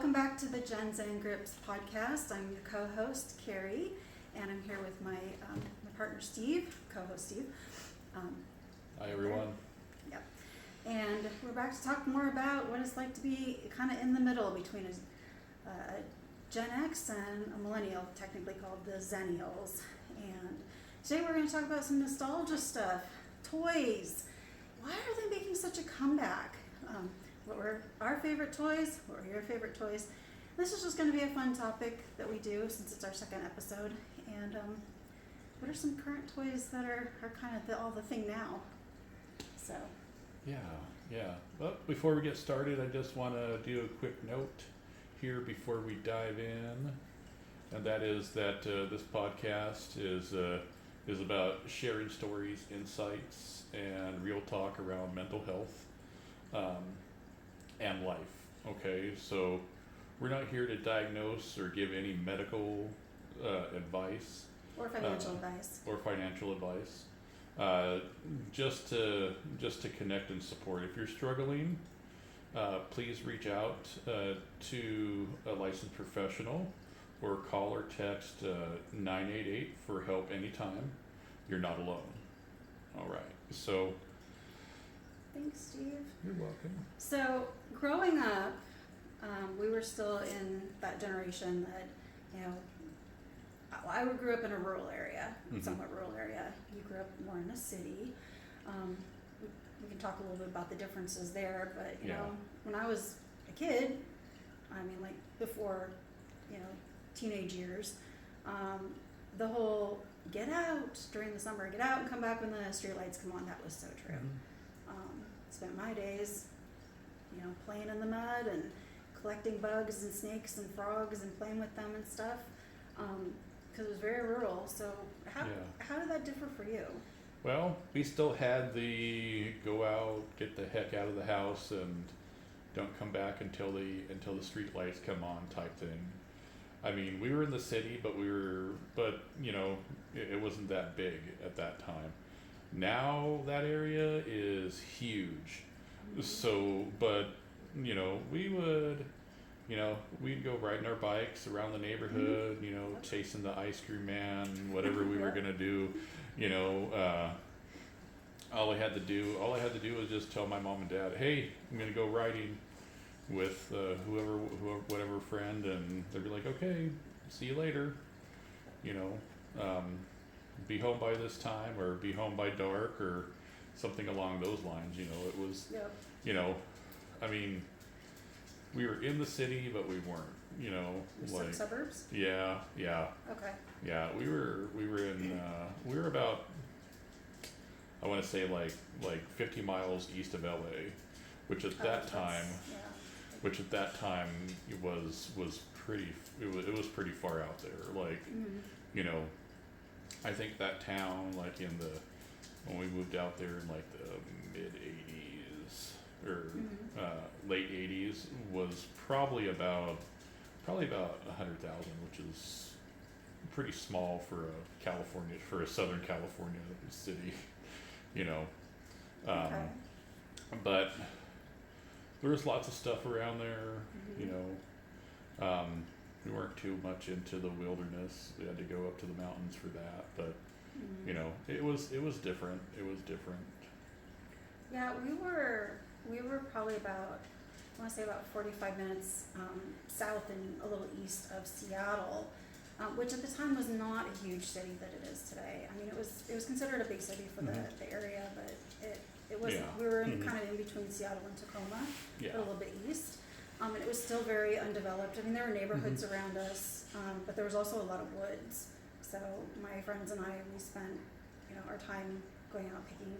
welcome back to the Gen-Xen Grips podcast. I'm your co-host, Carrie, and I'm here with my partner, Steve, co-host Steve. Hi, everyone. Yep. And we're back to talk more about what it's like to be kind of in the middle between a Gen X and a millennial, technically called the Zennials. And today we're going to talk about some nostalgia stuff, toys. Why are they making such a comeback? What were our favorite toys? What were your favorite toys? This is just going to be a fun topic that we do since it's our second episode. And what are some current toys that are kind of the thing now? So. Yeah. Well, before we get started, I just want to do a quick note here before we dive in, and that is that this podcast is about sharing stories, insights, and real talk around mental health and life. Okay, so we're not here to diagnose or give any medical advice Or financial advice. Or financial advice. Just to connect and support. If you're struggling, please reach out to a licensed professional or call or text 988 for help anytime. You're not alone. All right. So. Thanks, Steve. You're welcome. So growing up, we were still in that generation that, I grew up in a rural area, somewhat rural area. You grew up more in a city. We can talk a little bit about the differences there, but you know, when I was a kid, like before, teenage years, the whole get out during the summer, get out and come back when the street lights come on, that was so true. Spent my days, playing in the mud and collecting bugs and snakes and frogs and playing with them and stuff, because it was very rural. So how did that differ for you? Well, we still had the go out, get the heck out of the house, and don't come back until the street lights come on type thing. I mean, we were in the city, but it wasn't that big at that time. Now that area is huge. So, but, we'd go riding our bikes around the neighborhood, chasing the ice cream man, whatever we were going to do, all I had to do was just tell my mom and dad, hey, I'm going to go riding with whatever friend, and they'd be like, okay, see you later, be home by this time or be home by dark or something along those lines. It was, we were in the city, but we weren't, Like suburbs? Yeah. Okay. Yeah, we were about, I want to say like 50 miles east of LA, which at that time it was pretty far out there. I think that town, when we moved out there in the mid 80s or late 80s, was probably about 100,000, which is pretty small for a Southern California city, Okay. But there was lots of stuff around there, we weren't too much into the wilderness. We had to go up to the mountains for that, but it was different. It was different. Yeah, we were probably about 45 minutes south and a little east of Seattle, which at the time was not a huge city that it is today. It was considered a big city for the area, but it wasn't. We were kind of in between Seattle and Tacoma, but a little bit east. And it was still very undeveloped. There were neighborhoods around us, but there was also a lot of woods. So my friends and I, we spent, our time going out picking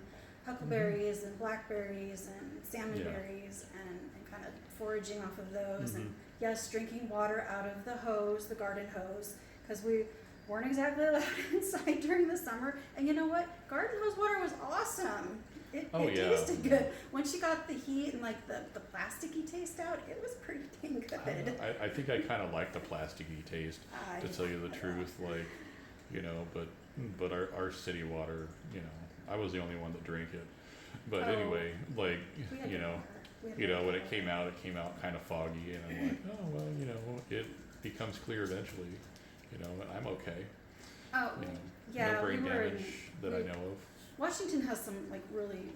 huckleberries and blackberries and salmonberries and kind of foraging off of those. And yes, drinking water out of the hose, the garden hose, because we weren't exactly allowed inside during the summer. And you know what? Garden hose water was awesome. It tasted good. Once you got the heat and the plasticky taste out, it was pretty dang good. I think I kind of like the plasticky taste, to tell you the truth. But our city water, I was the only one that drank it. But anyway, We had you know, really when good it came out kind of foggy, and I'm like, oh well, you know, it becomes clear eventually, you know, and I'm okay. Oh, You know, yeah, no brain we were damage that I know of. Washington has some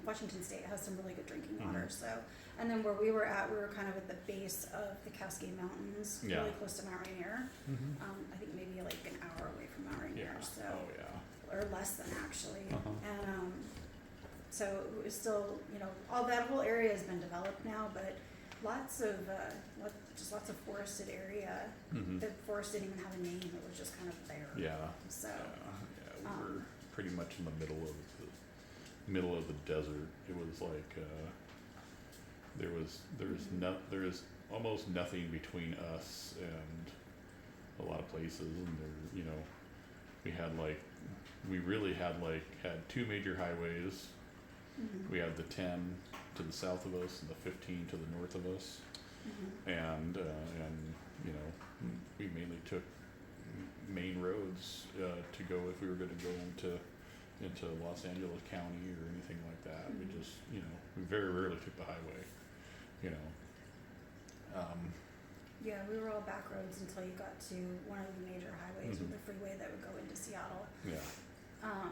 Washington State has some really good drinking water. Mhm. So, and then where we were at, we were kind of at the base of the Cascade Mountains, Yeah. really close to Mount Rainier. Mhm. I think maybe like an hour away from Mount Rainier, Yeah. so Oh yeah. or less than actually. Uh-huh. And so it was still, you know, all that whole area has been developed now, but lots of lots of forested area. Mhm. The forest didn't even have a name; it was just kind of there. Yeah. So. Yeah, we were pretty much in the middle of the desert. It was like there was almost nothing between us and a lot of places, and there, you know, we really had two major highways. Mhm. We had the 10 to the south of us and the 15 to the north of us, Mhm. and you know, we mainly took main roads to go if we were going to go into Los Angeles County or anything like that. We Mhm. just, you know, we very rarely took the highway, you know. Yeah, we were all back roads until you got to one of the major highways with Mhm. the freeway that would go into Seattle. Yeah.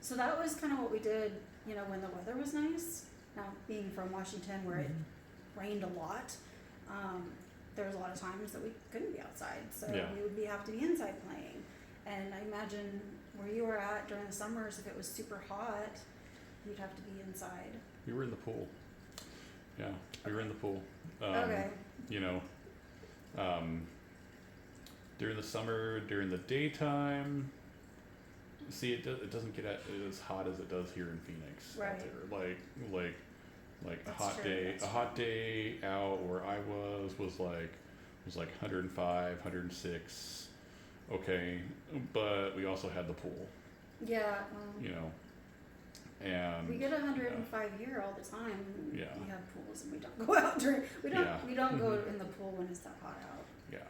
So that was kind of what we did, you know, when the weather was nice. Now, being from Washington where it rained a lot, there was a lot of times that we couldn't be outside, so Yeah. we would have to be inside playing. And I imagine where you were at during the summers, if it was super hot, you'd have to be inside. We were in the pool. Yeah, we were in the pool. Okay. You know, during the summer, during the daytime, see, it doesn't get as hot as it does here in Phoenix. Right. Out there. Like a That's hot true, day. that's A hot day out where I was like 105, 106. Okay, but we also had the pool. Yeah. You know, and We get 105 here all the time. And Yeah. We have pools and we don't go out during. We don't. Yeah. We don't go Mhm. in the pool when it's that hot out. Yeah.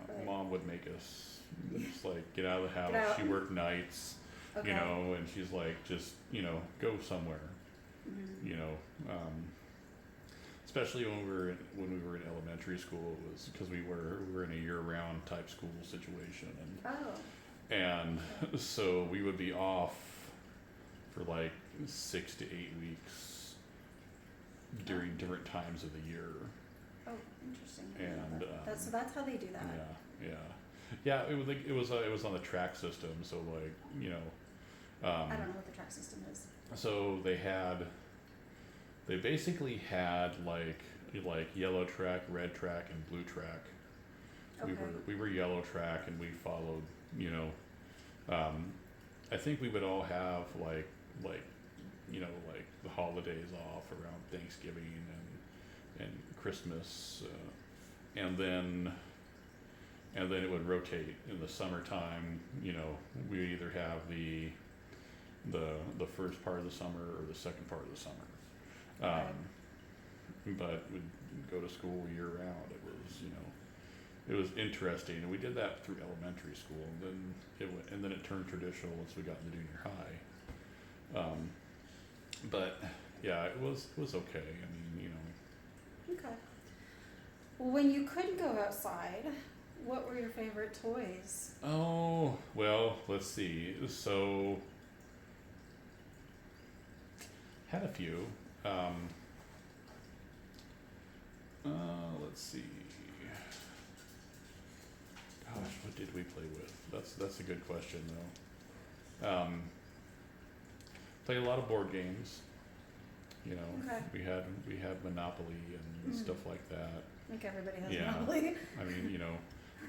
But- Mom would make us just like get out of the house. Get out. She worked nights, Okay. you know, and she's like, just, you know, go somewhere, Mhm. you know. Especially when we were in elementary school, it was because we were in a year-round type school situation, Oh. and so we would be off for like 6 to 8 weeks during different times of the year. Oh, interesting. And, That's how they do that. Yeah. It was on the track system. So like, you know, I don't know what the track system is. so they basically had like yellow track, red track, and blue track. Okay. We were yellow track, and we followed, you know, I think we would all have like you know, like the holidays off around Thanksgiving and Christmas, and then it would rotate in the summertime. You know, we either have the first part of the summer or the second part of the summer. But we'd go to school year round. It was, you know, it was interesting, and we did that through elementary school, and then it turned traditional once we got into junior high. But yeah, it was okay. I mean, you know. Okay. Well, when you couldn't go outside, what were your favorite toys? Oh, well, let's see. So, had a few. Let's see. Gosh, what did we play with? That's a good question though. Played a lot of board games. You know, Okay. we had Monopoly and Mhm. stuff like that. Like everybody has Yeah. Monopoly. I mean, you know,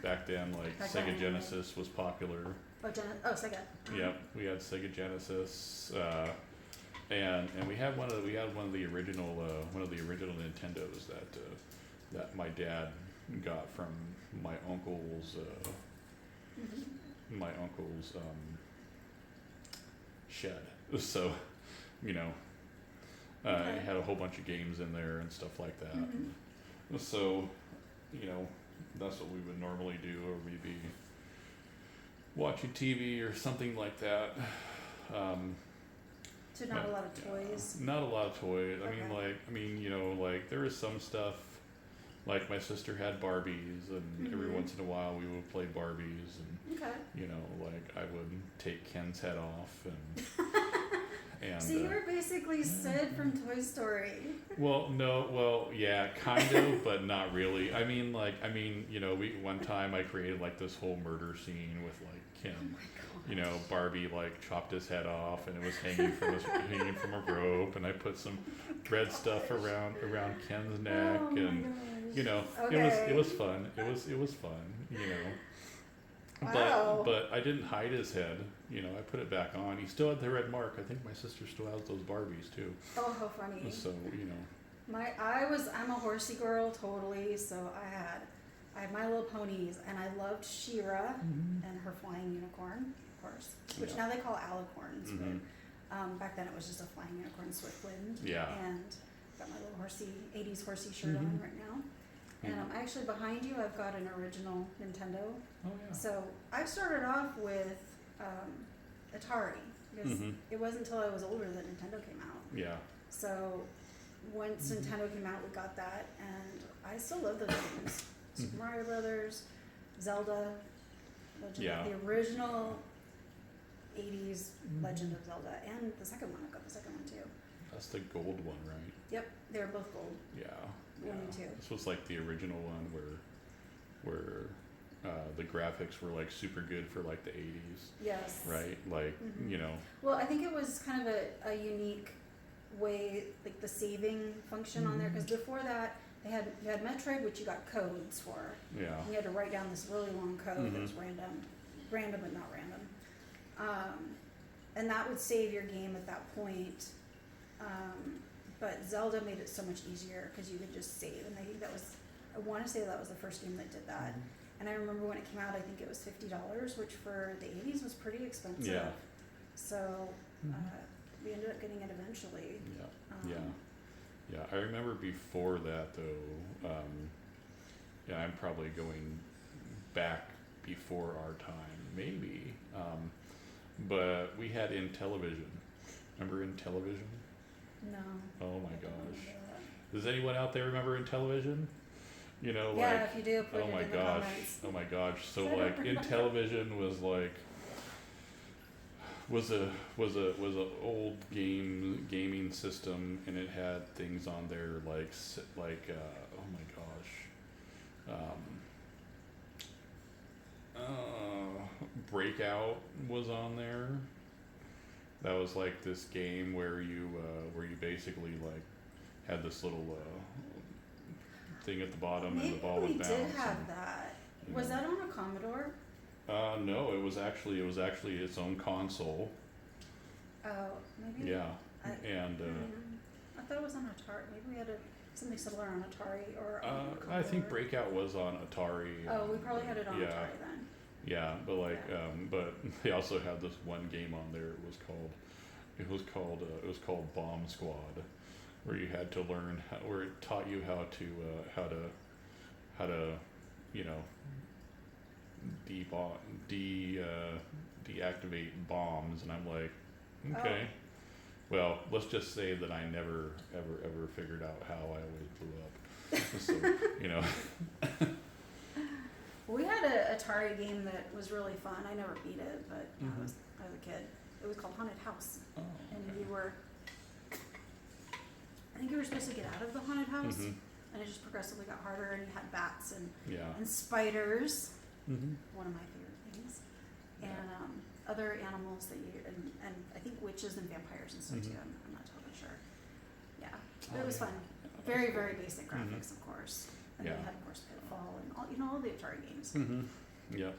back then like Back Sega then, Genesis was popular. Sega. Yep, we had Sega Genesis, and we had one of the original Nintendos that my dad got from my uncle's Mhm. shed. So, you know, Okay. it had a whole bunch of games in there and stuff like that. Mhm. So, you know, that's what we would normally do, or we'd be watching TV or something like that. So So not a lot of toys. Not a lot of toys. Okay. You know, like there is some stuff. Like my sister had Barbies, and every once in a while we would play Barbies, and Okay. you know, like I would take Ken's head off, and So you were basically Sid from Toy Story. well, no, well, yeah, kind of, but not really. You know, one time I created like this whole murder scene with like Ken. Oh my god. You know, Barbie like chopped his head off, and it was hanging from a rope, and I put some red stuff around Ken's neck, Oh my and gosh. you know, Okay. it was fun. It was fun. You know. Wow. But I didn't hide his head. You know, I put it back on. He still had the red mark. I think my sister still has those Barbies too. Oh, how funny. So you know. I'm a horsey girl totally, so I had My Little Ponies, and I loved She-Ra and her flying unicorn, of course, which Yeah. now they call alicorns, Mhm. but back then it was just a flying unicorn, Swiftwind. Yeah. And got my little 80s horsey shirt on right now. And actually behind you, I've got an original Nintendo. Oh yeah. So I started off with Atari, because it wasn't until I was older that Nintendo came out. Yeah. So once Nintendo came out, we got that, and I still love those games. Super Mario Brothers, Zelda, the original 80s Legend of Zelda, and the second one. I got the second one too. That's the gold one, right? Yep, they were both gold. Yeah. One and two. This was like the original one where the graphics were like super good for like the 80s. Yes. Right? Like, you know. Well, I think it was kind of a unique way, like the saving function on there, because before that, you had Metroid, which you got codes for. Yeah. And you had to write down this really long code that was random but not random. And that would save your game at that point. But Zelda made it so much easier because you could just save, and I think I want to say that was the first game that did that. And I remember when it came out, I think it was $50, which for the 80s was pretty expensive. Yeah. So we ended up getting it eventually. Yeah. Yeah, I remember before that though, I'm probably going back before our time, maybe, but we had Intellivision. Remember Intellivision? No. Oh my I don't gosh. remember that. Does anyone out there remember Intellivision? You know, Yeah, like, if you do, put oh it my in the gosh, comments. oh my gosh. So I don't like remember. Intellivision was a old gaming system, and it had things on there like oh my gosh, Breakout was on there. That was like this game where you basically like had this little thing at the bottom, and the ball would bounce. Maybe we did have that. Was that on a Commodore? No, it was actually its own console. Oh, maybe. Yeah, I thought it was on Atari. Maybe we had something similar on Atari or on Commodore. I think Breakout was on Atari. Oh, we probably had it on Atari then. Yeah, but but they also had this one game on there. It was called Bomb Squad, where you had to learn where it taught you how to you know deactivate bombs, and I'm like, okay. Well, let's just say that I never ever figured out how I always blew up. So, you know. We had an Atari game that was really fun. I never beat it, but I was a kid. It was called Haunted House, and I think you were supposed to get out of the haunted house, and it just progressively got harder. And you had bats and spiders, one of my favorite things, and other animals that and I think witches and vampires and stuff too. I'm not totally sure. Yeah, but it was fun. Very very basic graphics, of course. And then you had, of course, Pitfall and all the Atari games. Yeah.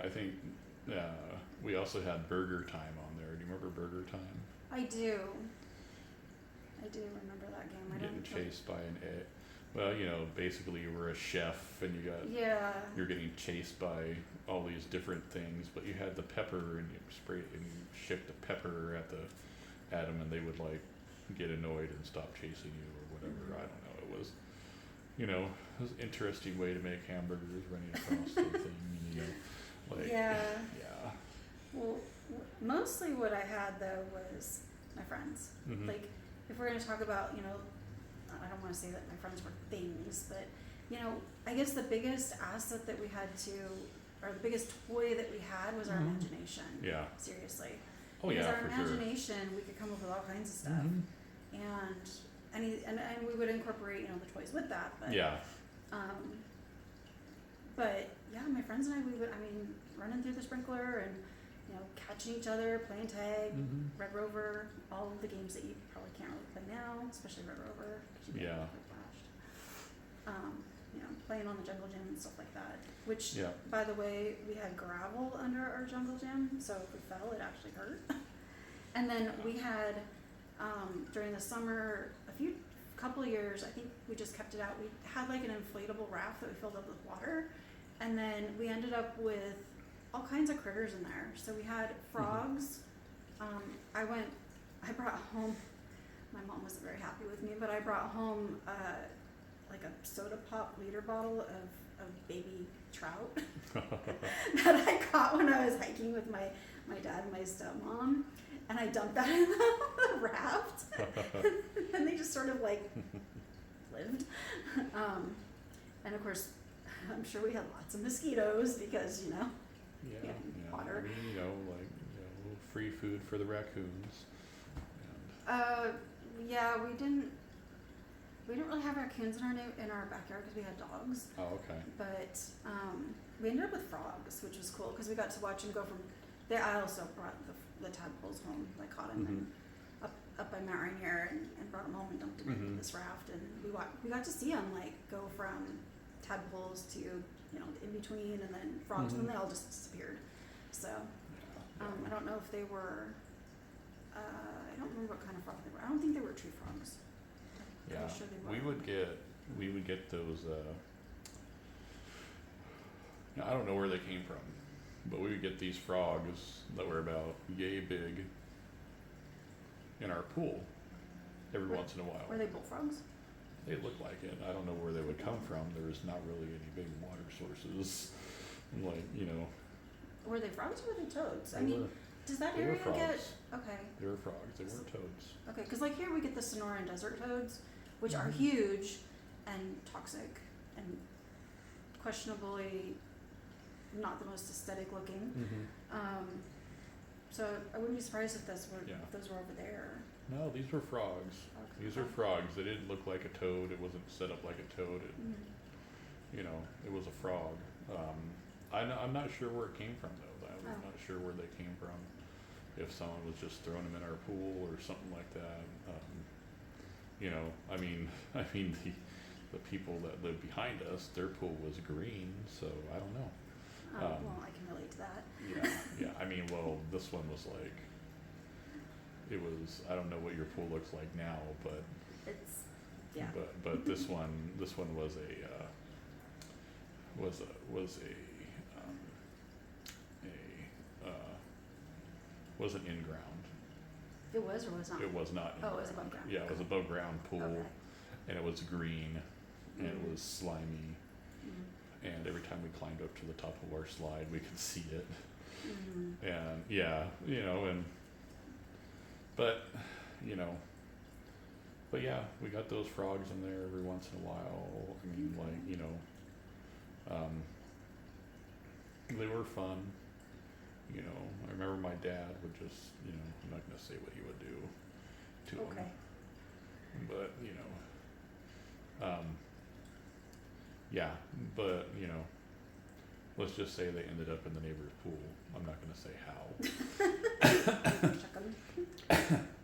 I think we also had Burger Time on there. Do you remember Burger Time? I do remember that game. Getting chased by an egg. Well, you know, basically you were a chef, and you're getting chased by all these different things, but you had the pepper, and you sprayed and you shook the pepper at them, and they would like get annoyed and stop chasing you or whatever. I don't know. It was. You know, it was an interesting way to make hamburgers running across the thing, you know, like, yeah. yeah. Well, Mostly what I had though was my friends. Mhm. Like, if we're gonna talk about, you know, I don't wanna say that my friends were things, but, you know, I guess the biggest asset that we had to, or the biggest toy that we had was our Mhm. imagination. Yeah. Seriously. Oh Because yeah, our for sure. imagination, we could come up with all kinds of stuff. Mhm. And we would incorporate, you know, the toys with that, but, Yeah. um, but yeah, my friends and I, we would, I mean, running through the sprinkler and, you know, catching each other, playing tag, Mhm. Red Rover, all of the games that you probably can't really play now, especially Red Rover, because you get Yeah. really flashed. You know, playing on the jungle gym and stuff like that, which, Yeah. by the way, we had gravel under our jungle gym, so if we fell, it actually hurt. And then we had, during the summer, couple of years, I think we just kept it out, we had like an inflatable raft that we filled up with water, and then we ended up with all kinds of critters in there. So we had frogs. I brought home, my mom wasn't very happy with me, but I brought home like a soda pop liter bottle of baby trout that I caught when I was hiking with my dad and my stepmom, and I dumped that in the raft, and they just sort of like lived. And of course, I'm sure we had lots of mosquitoes because, you know, Yeah. Yeah, Yeah. water. I mean, you know, like, you know, free food for the raccoons. And yeah, we didn't really have raccoons in our backyard because we had dogs, oh, okay. but we ended up with frogs, which was cool because we got to watch them go from there. I also brought the tadpoles home. I caught them Mhm. up by Mount Rainier and brought them home and dumped them into Mhm. this raft, and we got to see them like go from tadpoles to, you know, in between, and then frogs, and Mhm. then they all just disappeared. So Yeah. I don't know if they were. I don't remember what kind of frog they were. I don't think they were tree frogs. I'm Yeah. pretty sure they were. We would get those. I don't know where they came from, but we would get these frogs that were about yay big in our pool every Were- once in a while. Were they bullfrogs? They looked like it. I don't know where they would come from. There was not really any big water sources. Like, you know, Were they frogs or were they toads? I they mean, were, does that they were area frogs. get okay? They were frogs. They weren't toads. Okay, because like here we get the Sonoran desert toads, which are Mhm. huge and toxic and questionably not the most aesthetic looking. Mm-hmm. So I wouldn't be surprised if Yeah. if those were over there. No, these were frogs. These are frogs. They didn't look like a toad. It wasn't set up like a toad. You know, it was a frog. I'm not sure where it came from though. I'm Oh. not sure where they came from. If someone was just throwing them in our pool or something like that. You know, I mean, the people that lived behind us, their pool was green, so I don't know. Well, I can relate to that. Yeah. I mean, well, this one was like, it was. I don't know what your pool looks like now, but It's yeah. But this one was wasn't in ground. It was or was not. It was not. Oh, it was above ground. Yeah, it was above ground pool, Okay. and it was green, and it Mhm. was slimy. Mhm. And every time we climbed up to the top of our slide, we could see it. Mhm. And yeah, you know, but yeah, we got those frogs in there every once in a while. I mean, like, you know, they were fun. You know, I remember my dad would just, you know, I'm not gonna say what he would do to them, Okay. but you know, yeah, but you know, let's just say they ended up in the neighbor's pool. I'm not gonna say how. Check 'em.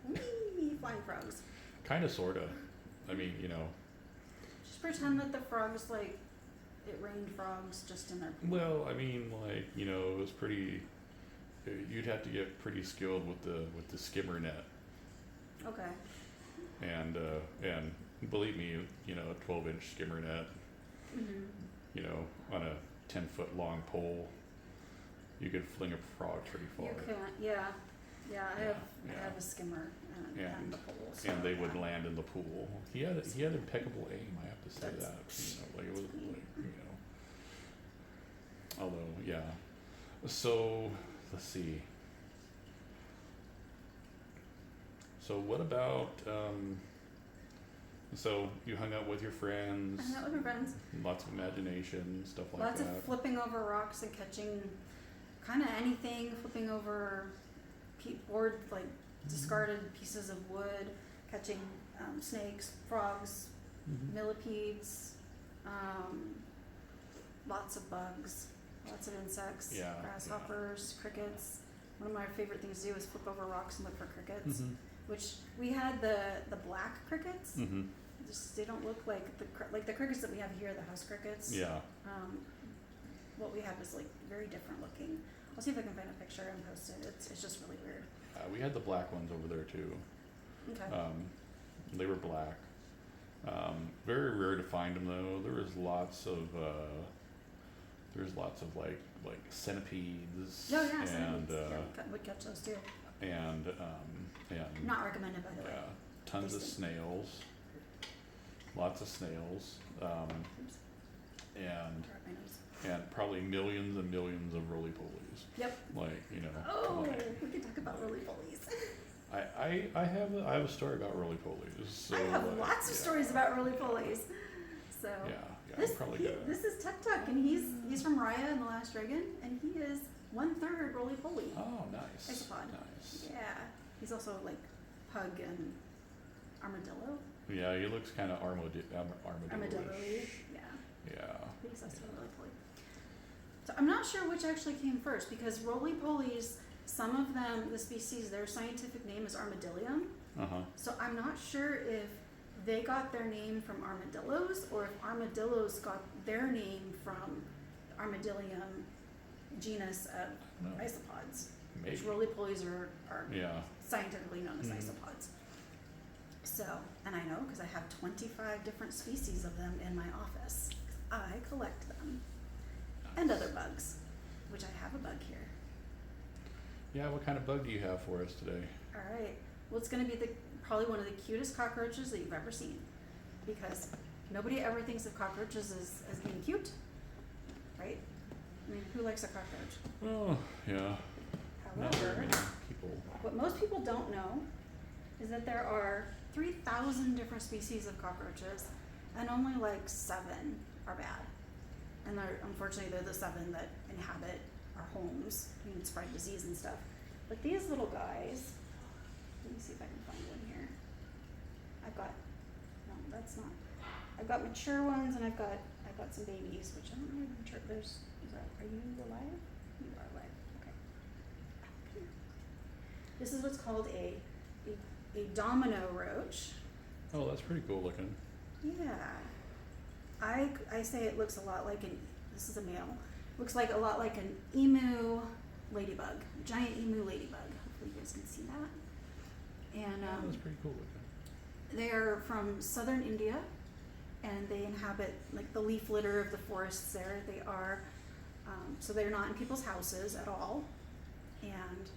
Whee! Flying frogs. Kinda, sorta. I mean, you know, Just pretend that the frogs like it rained frogs just in their pool. well, I mean, like, you know, it was pretty. You'd have to get pretty skilled with the skimmer net, Okay. and believe me, you know, a 12-inch skimmer net, Mhm. you know, on a 10-foot long pole, you could fling a frog pretty far. You can't. Yeah. Yeah. I Yeah. have a skimmer and the pole. So, And they would yeah. land in the pool. He had impeccable aim, I have to say That's that. You know, like it was like, you know. Although, yeah. So let's see. So what about, so you hung out with your friends, I hung out with my friends. lots of imagination, stuff like Lots that. of flipping over rocks and catching kind of anything, flipping over board, like discarded pieces of wood, catching snakes, frogs, Mhm. millipedes, lots of bugs, lots of insects, Yeah, grasshoppers, crickets. One of my favorite things to do is flip over rocks and look for crickets, Mhm. which we had the black crickets. Mhm. Just, they don't look like the crickets that we have here, the house crickets. Yeah. What we have is like very different looking. I'll see if I can find a picture and post it. It's just really weird. We had the black ones over there too. Okay. They were black. Very rare to find them though. There's lots of like centipedes. Oh yeah, and centipedes. Yeah, would catch those too. and Not recommended, by the way. yeah, tons of Tasty. snails. Lots of snails. Oops, And hurt my nose. and probably millions and millions of roly-polies. Yep. Like, Oh, like, we can talk about roly-polies. I have a story about roly-polies. So, I have lots of stories about roly-polies. So Yeah, this I'm probably gonna. this is Tuk Tuk, and he's from Raya and the Last Dragon, and he is 1/3 roly-poly. Oh, nice. Isopod. Nice. Yeah, he's also like pug and armadillo. Yeah, he looks kind of armadillo-ish. Armadillo-y. Yeah. Yeah. But he's also roly-poly. So I'm not sure which actually came first, because roly-polies, some of them, the species, their scientific name is armadillium. Uh-huh. So I'm not sure if they got their name from armadillos, or if armadillos got their name from the armadillium genus of No. isopods, Maybe. which roly-polies are Yeah. scientifically known as Mhm. isopods. So, and I know because I have 25 different species of them in my office. I collect them. And other bugs, which I have a bug here. Yeah, what kind of bug do you have for us today? All right. Well, it's going to be probably one of the cutest cockroaches that you've ever seen, because nobody ever thinks of cockroaches as being cute, right? I mean, who likes a cockroach? Oh, yeah. Not very However, many people. what most people don't know is that there are 3,000 different species of cockroaches, and only like 7 are bad. And unfortunately, they're the 7 that inhabit our homes and spread disease and stuff. But these little guys, let me see if I can find one here. I've got mature ones, and I've got some babies, which I don't know if mature. Are you alive? You are alive. Okay. Come here. This is what's called a domino roach. Oh, that's pretty cool looking. Yeah. I say it looks a lot like this is a male, looks like a lot like an emu ladybug, giant emu ladybug. Hopefully you guys can see that. And Oh, that's pretty cool looking. they're from southern India, and they inhabit like the leaf litter of the forests there. They are, so they're not in people's houses at all, and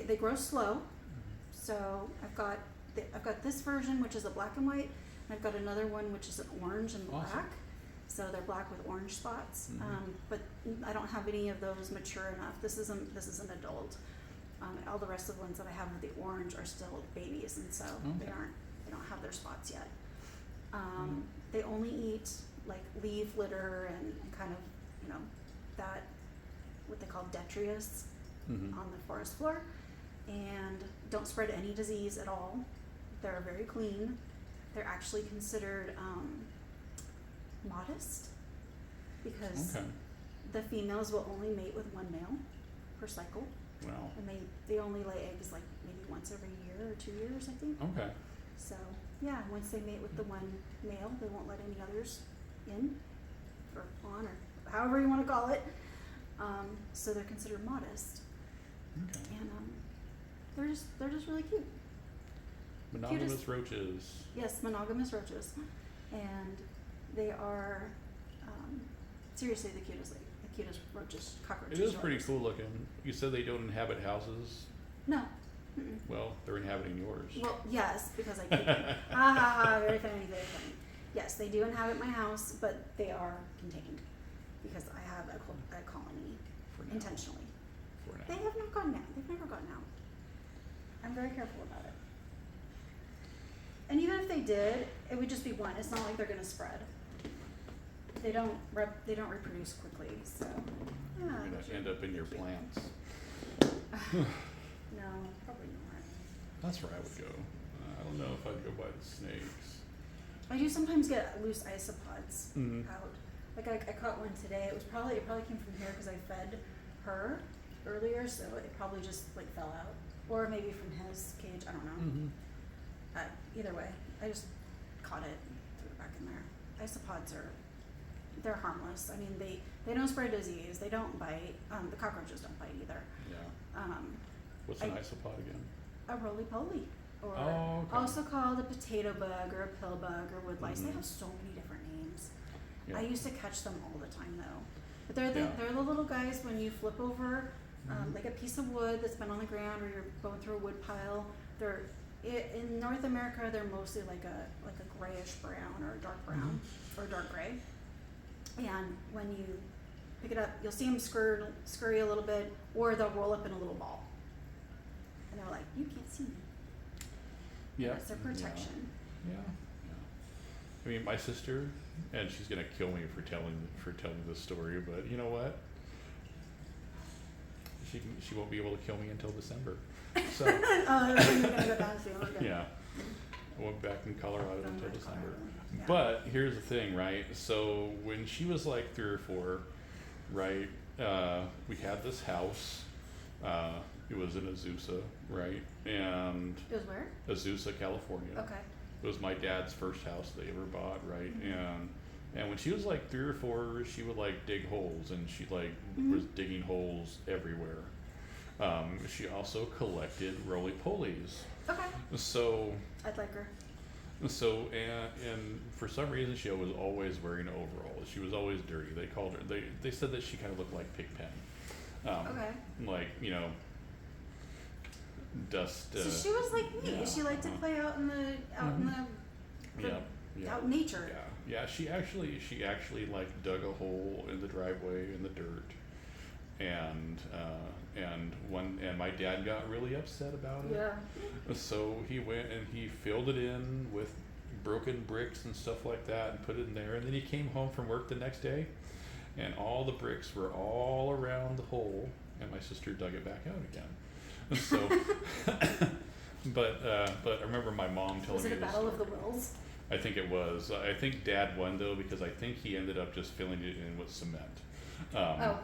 they grow slow. So I've got this version, which is a black and white, and I've got another one which is an orange and black. Awesome. So they're black with orange spots. Mhm. But I don't have any of those mature enough. This is an adult. All the rest of the ones that I have with the orange are still babies, and so they Okay. don't have their spots yet. They only eat like leaf litter and kind of, that, what they call detritus Mhm. on the forest floor, and don't spread any disease at all. They're very clean. They're actually considered modest, because Okay. the females will only mate with one male per cycle, Wow. and they only lay eggs like maybe once every year or 2 years, I think. Okay. So yeah, once they mate with the one male, they won't let any others in or on, or however you want to call it. So they're considered modest, Okay. and they're just really cute. Monogamous roaches. Yes, monogamous roaches, and they are seriously the cutest roaches, cockroaches. It is you'll pretty ever cool looking. You said they don't inhabit houses. see. No. Mm-mm. Well, they're inhabiting yours. Well, yes, because I keep them. Ha ha ha! Very funny, very funny. Yes, they do inhabit my house, but they are contained because I have a colony For now. intentionally. For now. They have not gotten out. They've never gotten out. I'm very careful about it. And even if they did, it would just be one. It's not like they're gonna spread. They don't reproduce quickly, so yeah. You're gonna end up in your plants. No, probably not. That's where I would go. I don't know if I'd go by the snakes. I do sometimes get loose isopods Mhm. out. Like I caught one today. It probably came from here because I fed her earlier, so it probably just like fell out, or maybe from his cage. I don't know. Mm-hmm. Either way, I just caught it, threw it back in there. Isopods they're harmless. I mean, they don't spread disease. They don't bite. The cockroaches don't bite either. Yeah. What's an isopod again? A roly-poly, or Oh, okay. also called a potato bug or a pill bug or wood lice. They Mhm. have so many different names. Yeah. I used to catch them all the time though. But they're Yeah. they're the little guys when you flip over Mhm. like a piece of wood that's been on the ground, or you're going through a wood pile. In North America, they're mostly like a grayish brown or dark brown or dark gray. And when you pick it up, you'll see them scurry a little bit, or they'll roll up in a little ball. And they're like, you can't see me. Yeah. That's their protection. Yeah. I mean, my sister, and she's gonna kill me for telling this story, but you know what? She won't be able to kill me until December. So Oh, that's when you're gonna go down to Oregon. yeah, I went back in Colorado Going until back to December. Colorado, yeah. But here's the thing, right? So when she was like 3 or 4, right? We had this house. It was in Azusa, right? And It was where? Azusa, California. Okay. It was my dad's first house they ever bought, right? Mhm. And when she was like 3 or 4, she would like dig holes, and she like Mhm. was digging holes everywhere. She also collected roly-polies. Okay. So I'd like her. and for some reason she was always wearing overalls. She was always dirty. They called her. They said that she kind of looked like Pigpen. Okay. Like, you know, dust. So she was like me. yeah, She liked to play out in the Yeah. out in nature. Yeah. She actually like dug a hole in the driveway in the dirt, and my dad got really upset about it. Yeah. So he went and he filled it in with broken bricks and stuff like that and put it in there. And then he came home from work the next day, and all the bricks were all around the hole, and my sister dug it back out again. So, but I remember my mom telling Was me it a this battle of the story. wills? I think it was. I think Dad won though, because I think he ended up just filling it in with cement. Oh.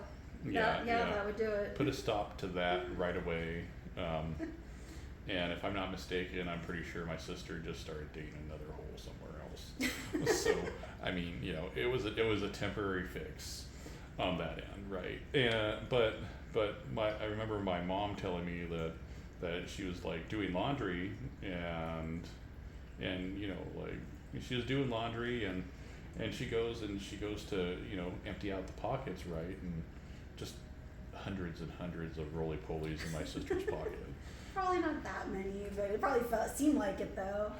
Yeah, That would do it. Put a stop to that right away. And if I'm not mistaken, I'm pretty sure my sister just started digging another hole somewhere else. So, I mean, you know, it was a temporary fix on that end, right? And but I remember my mom telling me that she was like doing laundry and you know, like she was doing laundry and she goes to, you know, empty out the pockets, right? And just hundreds and hundreds of roly-polies in my sister's pocket. Probably not that many, but it probably seemed like it though.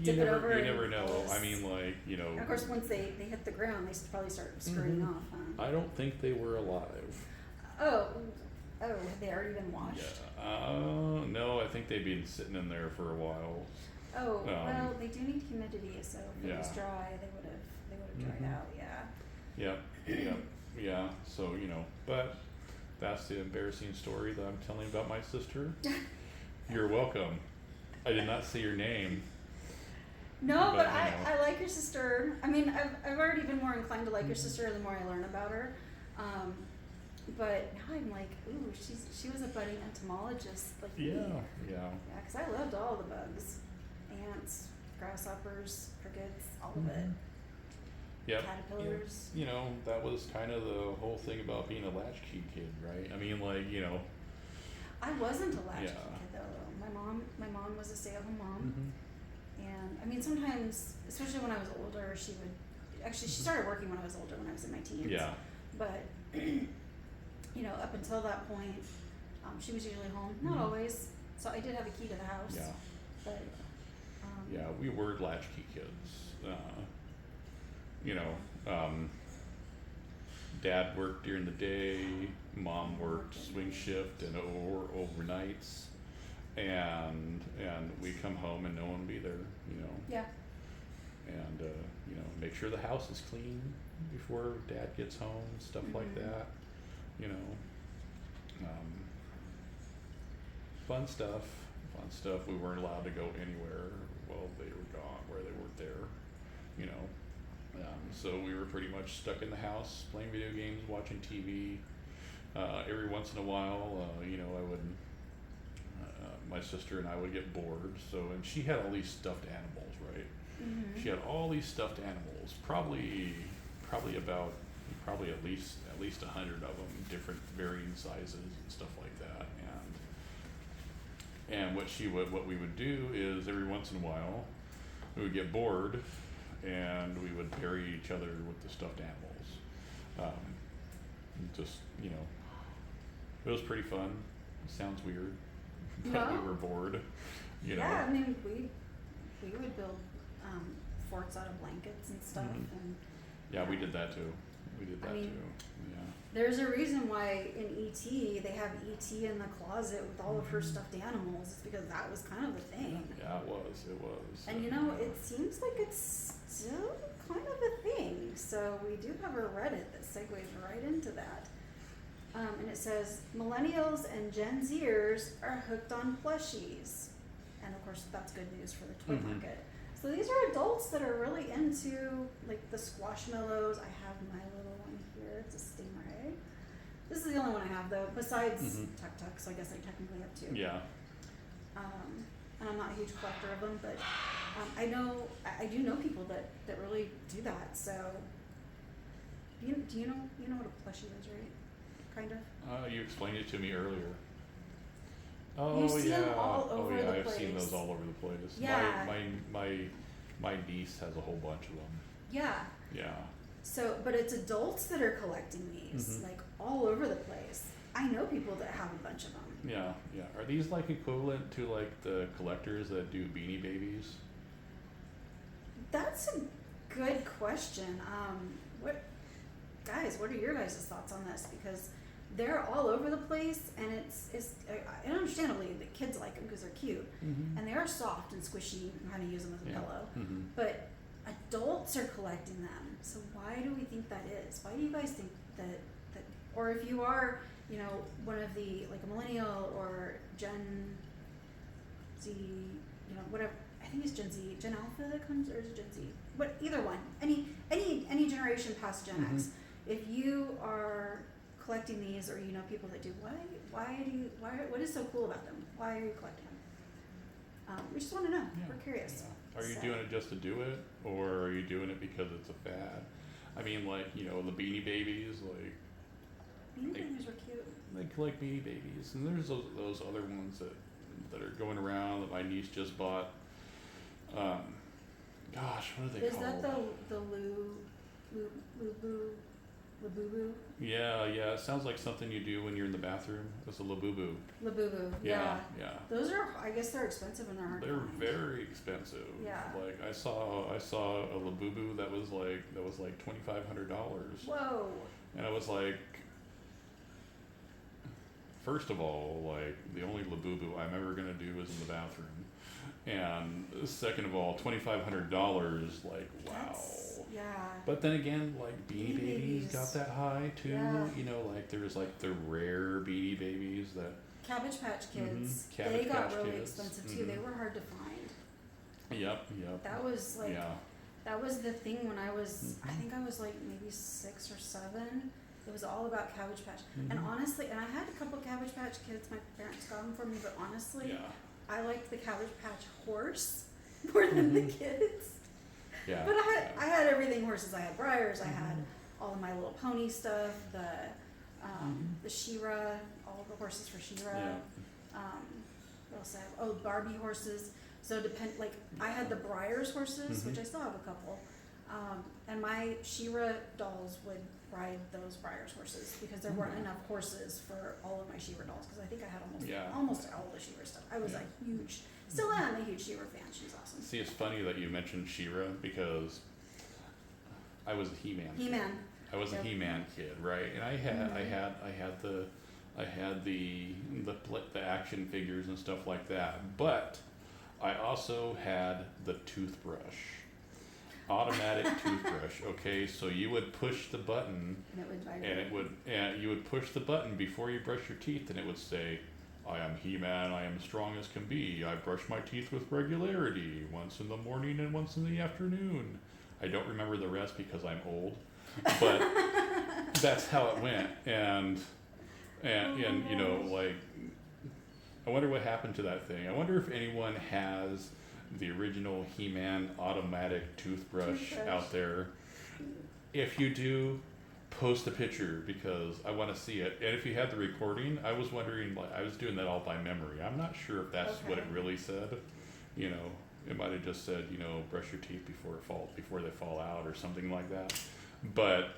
You Tip it over never and know. close. I mean, like, you know. And of course, once they hit the ground, they probably start scurrying Mhm. off. Huh? I don't think they were alive. Oh, had they already been washed? Yeah. No, I think they'd been sitting in there for a while. Oh, well, they do need humidity, so if it was Yeah. dry, they would have dried Mhm. out. Yeah. Yeah. So, you know, but that's the embarrassing story that I'm telling about my sister. You're welcome. I did not say your name. No, but you know. I like your sister. I mean, I've already been more inclined to like your sister the more I learn about her. But now I'm like, ooh, she was a budding entomologist like me. Yeah. Yeah, because I loved all the bugs, ants, grasshoppers, crickets, all of it. Yep. Caterpillars. You know, that was kind of the whole thing about being a latchkey kid, right? I mean, like, you know. I wasn't a latchkey Yeah. kid though. My mom was a stay-at-home mom. Mhm. And I mean, sometimes, especially when I was older, she started working when I was older, when I was in my teens. Yeah. But, you know, up until that point, she was usually home. Not Mhm. always. So I did have a key to the house. Yeah. But, Yeah, we were latchkey kids. You know, Dad worked during the day, Mom worked swing shift and or overnights, and we come home and no one will be there, you know. Yeah. And you know, make sure the house is clean before Dad gets home, stuff like that, you know. Fun stuff. We weren't allowed to go anywhere while they were gone, where they weren't there, you know. So we were pretty much stuck in the house playing video games, watching TV. Every once in a while, you know, I would, my sister and I would get bored. So, and she had all these stuffed animals, right? Mm-hmm. She had all these stuffed animals, probably at least 100 of them, different varying sizes and stuff like that. And what we would do is every once in a while, we would get bored, and we would bury each other with the stuffed animals. Just, you know, it was pretty fun. It sounds weird, but we were bored, you know. Yeah, I mean, we would build forts out of blankets and stuff, and yeah, we did that too. I mean, Yeah. there's a reason why in E.T. they have E.T. in the closet with all of her stuffed animals. It's because that was kind of the thing. Yeah, it was. And you know, it seems like it's still kind of a thing. So we do have a Reddit that segues right into that. And it says, millennials and Gen Zers are hooked on plushies. And of course, that's good news for the toy market. So these are adults that are really into like the Squashmallows. I have my little one here. It's a Stingray. This is the only one I have though, besides Tuk Tuk. So I guess I technically have two. Yeah. And I'm not a huge collector of them, but I do know people that really do that. So do you know what a plushie is, right? Kind of. You explained it to me earlier. Oh, You see them all over the I've place. seen those all over the place. Yeah. My niece has a whole bunch of them. Yeah. Yeah. So, but it's adults that are collecting these, like all over the place. I know people that have a bunch of them. Yeah. Are these like equivalent to like the collectors that do Beanie Babies? That's a good question. What are your guys' thoughts on this? Because they're all over the place, and it's and understandably the kids like them because they're cute, and they are soft and squishy. You can kind of use them as a pillow. But adults are collecting them. So why do we think that is? Why do you guys think that? Or if you are, you know, one of the like a millennial or Gen Z, you know, whatever. I think it's Gen Z, Gen Alpha that comes, or is it Gen Z? What, either one. Any generation past Gen X. If you are collecting these, or you know people that do, what is so cool about them? Why are you collecting them? We just want to know. Yeah. We're curious. Yeah. Are you doing it just to do it, or are you doing it because it's a fad? I mean, like, you know, the Beanie Babies, like. Beanie Babies were cute. They collect Beanie Babies, and there's those other ones that are going around that my niece just bought. Gosh, what are they called? Is that the Labubu? Yeah, it sounds like something you do when you're in the bathroom. It's a Labubu. Labubu, Yeah. Those are, I guess they're expensive and they're hard to They're find. very expensive. Yeah. Like I saw a Labubu that was like $2,500. Whoa. And I was like, first of all, like the only Labubu I'm ever gonna do is in the bathroom. And second of all, $2,500, like wow. Yeah. But then again, like Beanie Beanie Babies Babies. got that high too. Yeah. You know, like there's like the rare Beanie Babies that. Cabbage Patch Kids. Cabbage they got Patch really Kids. expensive too. They were hard to find. Yep. That was like Yeah. that was the thing when I was I think I was like maybe 6 or 7. It was all about Cabbage Patch. And honestly, and I had a couple Cabbage Patch Kids, my parents got them for me, but honestly, Yeah. I liked the Cabbage Patch horse more than the kids. Yeah. But I had everything horses. I had Briars. I had all of My Little Pony stuff. The She-Ra, all the horses for She-Ra. Yeah. What else I have? Oh, Barbie horses. So I had the Briars horses, which I still have a couple. And my She-Ra dolls would ride those Briars horses because there weren't enough horses for all of my She-Ra dolls because I think I had almost all the She-Ra stuff. I was still am a huge She-Ra fan. She's awesome. See, it's funny that you mentioned She-Ra because I was a He-Man. He-Man. I was a He-Man kid, right? And I had the I had the action figures and stuff like that. But I also had the toothbrush, automatic toothbrush. Okay, so you would push the button, and you would push the button before you brush your teeth, and it would say, "I am He-Man. I am strong as can be. I brush my teeth with regularity, once in the morning and once in the afternoon." I don't remember the rest because I'm old, but that's how it went. And you know, like, I wonder what happened to that thing. I wonder if anyone has the original He-Man automatic toothbrush out there. If you do, post a picture because I want to see it. And if you had the recording, I was wondering, like, I was doing that all by memory. I'm not sure if that's what it really said. You know, it might have just said, you know, brush your teeth before they fall out or something like that. But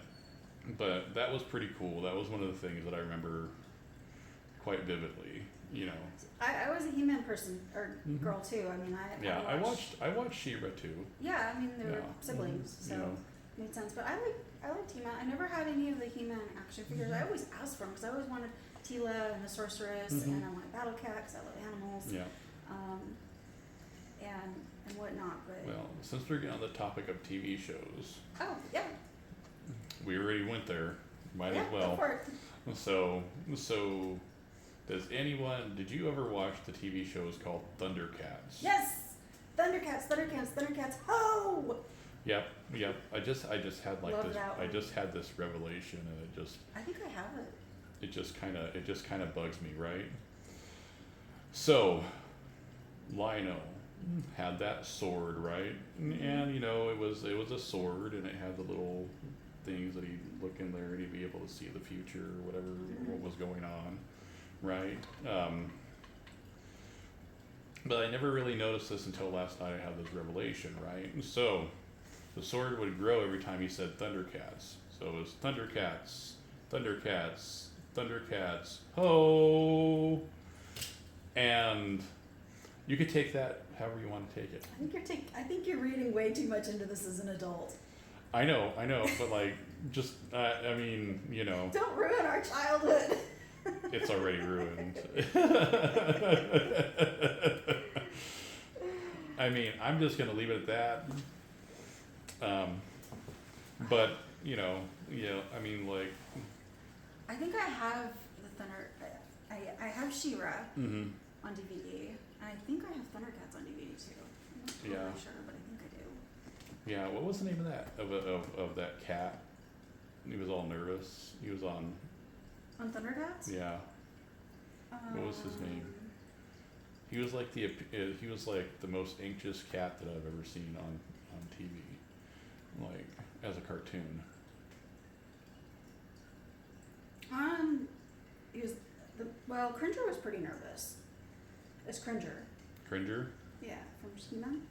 that was pretty cool. That was one of the things that I remember quite vividly. You know, I was a He-Man person or girl too. I mean, I watched She-Ra too. Yeah, I mean they were siblings, so it made sense. But I liked He-Man. I never had any of the He-Man action figures. I always asked for them because I always wanted Tila and the Sorceress, and I wanted Battle Cat because I love animals. Yeah. And whatnot. But well, since we're getting on the topic of TV shows. Oh yeah. We already went there. Might as well. Go for it. So did you ever watch the TV shows called Thundercats? Yes! Thundercats, ho! Yep. I just had like Love this, I just had this revelation, and I think I have it. it just kinda bugs me, right? So, Lino had that sword, right? And you know, it was a sword, and it had the little things that he'd look in there and he'd be able to see the future or whatever what was going on, right? But I never really noticed this until last night. I had this revelation, right? So the sword would grow every time he said Thundercats. So it was Thundercats, ho! And you could take that however you want to take it. I think you're reading way too much into this as an adult. I know, but like, just, I mean, you know. Don't ruin our childhood. It's already ruined. I mean, I'm just gonna leave it at that. But I mean, like. I think I have the I have She-Ra on DVD, and I think I have Thundercats on DVD too. I'm not totally sure, but I think I do. Yeah, what was the name of that of that cat? He was all nervous. He was on Thundercats? Yeah. What was his name? He was like the most anxious cat that I've ever seen on TV, like as a cartoon. Cringer was pretty nervous. It's Cringer. Cringer? Yeah, from He-Man.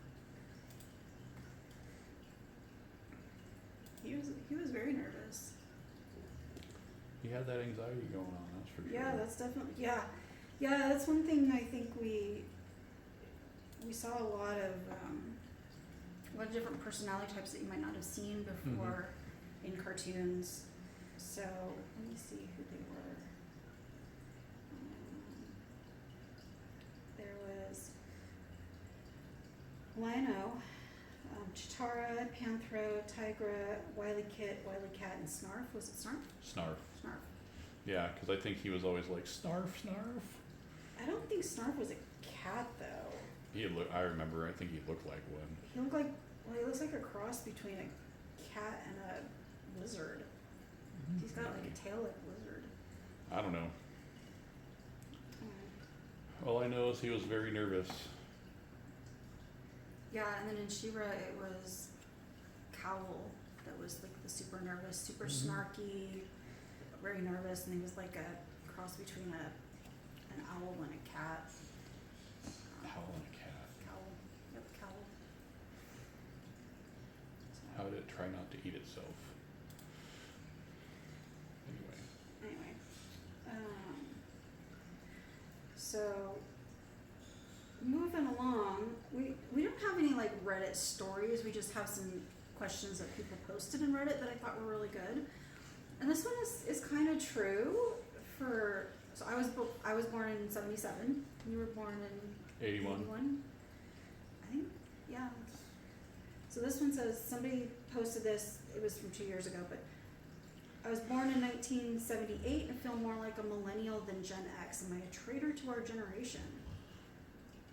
He was very nervous. He had that anxiety going on, that's for sure. Yeah, that's definitely that's one thing I think we saw a lot of different personality types that you might not have seen before in cartoons. So let me see who they were. There was Lino, Chitara, Panthro, Tigra, Wily Kit, Wily Cat, and Snarf. Was it Snarf? Snarf. Yeah, because I think he was always like, Snarf. I don't think Snarf was a cat, though. I remember, I think he looked like one. He looks like a cross between a cat and a lizard. He's got like a tail like a lizard. I don't know. All I know is he was very nervous. Yeah, and then in She-Ra it was Cowl that was like the super nervous, super snarky, very nervous, and he was like a cross between an owl and a cat. Owl and a cat. Cowl. Yep, Cowl. How did it try not to eat itself? Anyway. So moving along, we don't have any like Reddit stories. We just have some questions that people posted in Reddit that I thought were really good. And this one is kind of true for So I was born in 77. You were born in 81. 81. I think, yeah. So this one says, somebody posted this, it was from 2 years ago, but I was born in 1978 and feel more like a millennial than Gen X. Am I a traitor to our generation?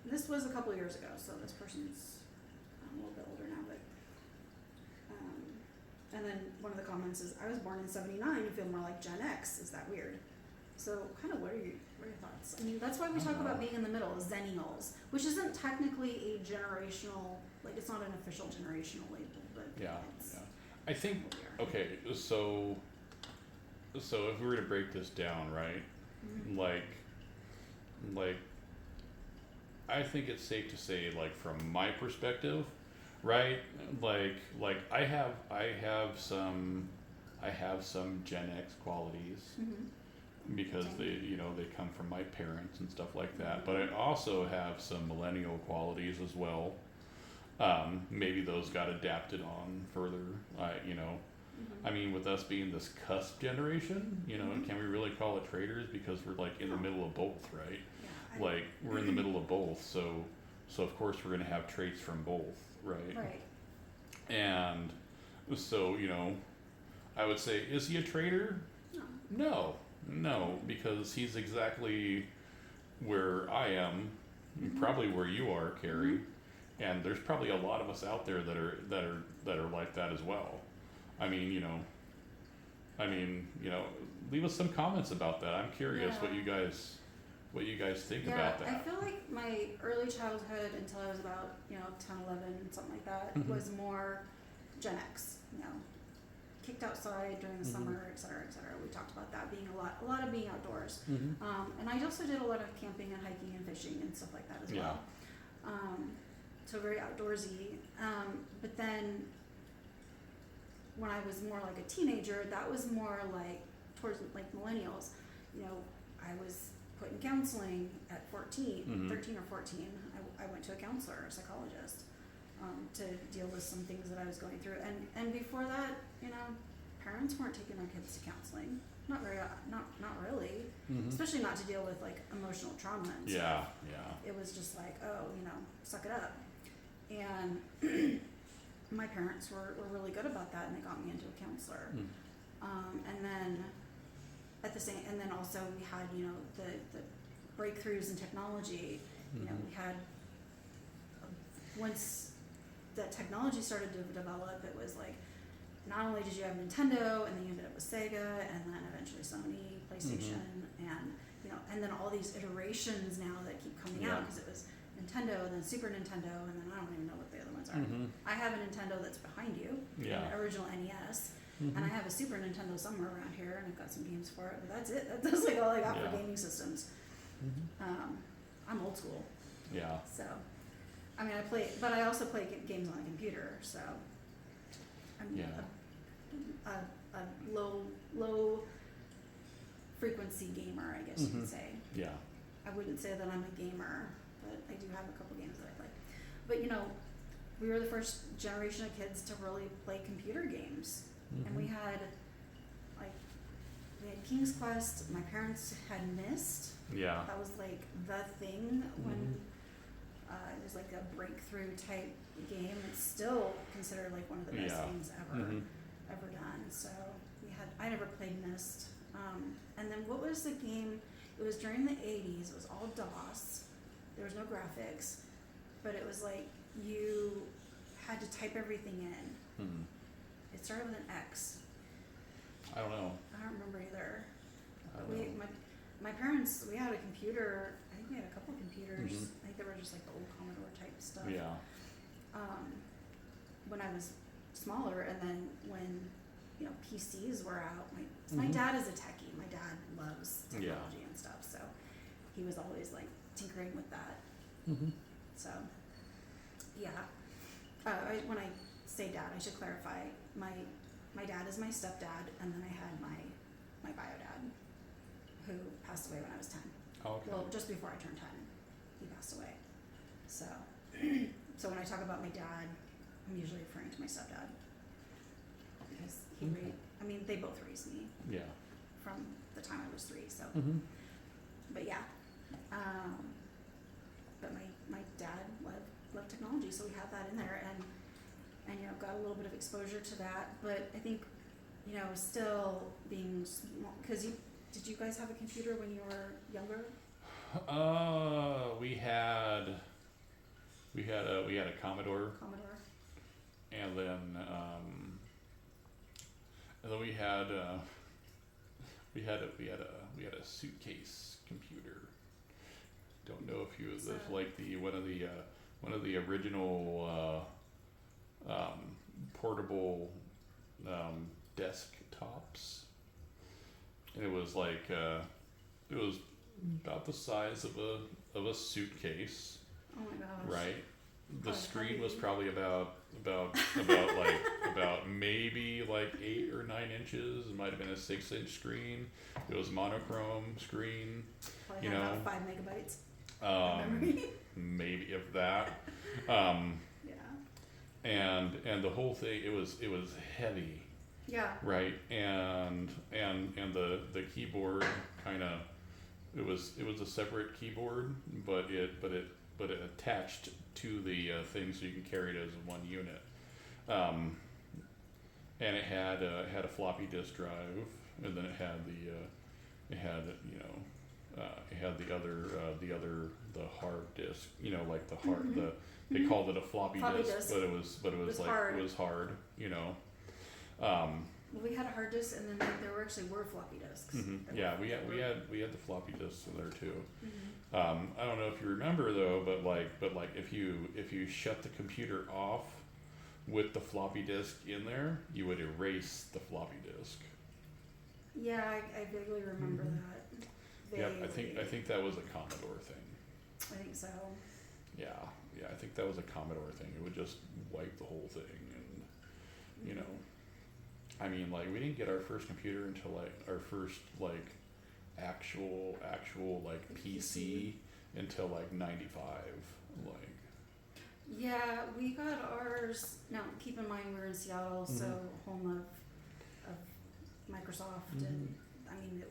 And this was a couple years ago, so this person's a little bit older now, but and then one of the comments is, I was born in 79 and feel more like Gen X. Is that weird? So kind of what are your thoughts? I mean, that's why we talk about being in the middle, Zennials, which isn't technically a generational, like it's not an official generational label, but it's I think, what we are. okay, so if we were to break this down, right, Mhm. like, I think it's safe to say, like, from my perspective, right, like I have some Gen X qualities, Mhm. because they come from my parents and stuff like that, but I also have some millennial qualities as well. Maybe those got adapted on further. Mhm. I mean, with us being this cusp generation, Mhm. can we really call it traders, because we're like in the middle of both, right? Yeah. Like we're in the middle of both, so of course we're gonna have traits from both, right? Right. And so I would say, is he a trader? No. No, because he's exactly where I am, Mhm. probably where you are, Carrie, Mhm. and there's probably a lot of us out there that are like that as well. I mean, leave us some comments about that. I'm curious Yeah. what you guys think Yeah, about I that. feel like my early childhood until I was about 10, 11, something like that, Mhm. was more Gen X. Kicked outside during the Mhm. summer, et cetera, et cetera. We talked about that being a lot of being outdoors. Mm-hmm. And I also did a lot of camping and hiking and fishing and stuff like that as Yeah. well. So very outdoorsy. But then when I was more like a teenager, that was more like towards like millennials. I was put in counseling at 14, Mhm. 13 or 14. I went to a counselor, a psychologist, to deal with some things that I was going through. And before that, parents weren't taking their kids to counseling. Not really. Mm-hmm. Especially not to deal with like emotional trauma and Yeah, stuff. yeah. It was just like, suck it up. And my parents were really good about that, and they got me into a counselor. Mm. And then and then also we had, the breakthroughs in technology. Mhm. We had, once that technology started to develop, it was like, not only did you have Nintendo, and then you ended up with Sega, and then eventually Sony, PlayStation, and then all these iterations now that keep coming out, Yeah. because it was Nintendo, then Super Nintendo, and then I don't even know what the other ones are. Mhm. I have a Nintendo that's behind you, Yeah. an original NES, Mhm. and I have a Super Nintendo somewhere around here, and I've got some games for it, but that's it. That's like all I got Yeah. for gaming systems. Mhm. I'm old school, Yeah. so I mean, but I also play games on the computer, so I'm Yeah. a low frequency gamer, I guess you Mhm. could say. Yeah. I wouldn't say that I'm a gamer, but I do have a couple games that I play. But we were the first generation of kids to really play computer games. And we Mhm. had King's Quest. My parents had Myst. Yeah. That was like the thing when Mhm. it was like a breakthrough type game. It's still considered like one of the best Yeah. games ever Mhm. done. So I never played Myst. And then what was the game? It was during the 80s. It was all DOS. There was no graphics, but it was like you had to type everything in. Mhm. It started with an X. I don't know. I don't remember either. I But don't know. my parents, we had a computer. I think we had a couple computers. Mhm. I think they were just like the old Commodore type stuff. Yeah. When I was smaller, and then when PCs were out, my Mhm. dad is a techie. My dad loves Yeah. technology and stuff, so he was always like tinkering with that. Mhm. So yeah, when I say dad, I should clarify. My dad is my stepdad, and then I had my bio dad, who passed away when I was 10. Okay. Well, just before I turned 10, he passed away. So, so when I talk about my dad, I'm usually referring to my stepdad, because Okay. they both raised me Yeah. from the time I was 3. So, Mhm. but yeah, but my dad loved technology, so we had that in there, and you know, got a little bit of exposure to that. But I think, you know, still being small, because did you guys have a computer when you were younger? We had a Commodore, and then we had a suitcase computer. Don't know if you was like one of the original portable desktops, and it was like it was about the size of a suitcase. Oh my gosh! Right. The Probably screen heavy. was probably about maybe like 8 or 9 inches. It might have been a 6-inch screen. It was monochrome screen. Probably You had know, about 5 megabytes of memory. maybe if that. Yeah. And the whole thing, it was heavy, Yeah. right? And the keyboard kind of, it was a separate keyboard, but it attached to the thing, so you can carry it as one unit. And it had a floppy disk drive, and then it had the hard disk, you know, like the hard they called it a floppy disk, but it was like hard. it was hard, you know. Well, we had a hard disk, and then there were floppy disks. Yeah, we had the floppy disks in there too. Mm-hmm. I don't know if you remember though, but like if you shut the computer off with the floppy disk in there, you would erase the floppy disk. Yeah, I vaguely remember that. Yep, Vaguely. I think that was a Commodore thing. I think so. Yeah, I think that was a Commodore thing. It would just wipe the whole thing, and you know, I mean, like, we didn't get our first computer until like our first like actual like PC until like 95, like. Yeah, we got ours. Now, keep in mind we're in Seattle, so home of Microsoft, and I mean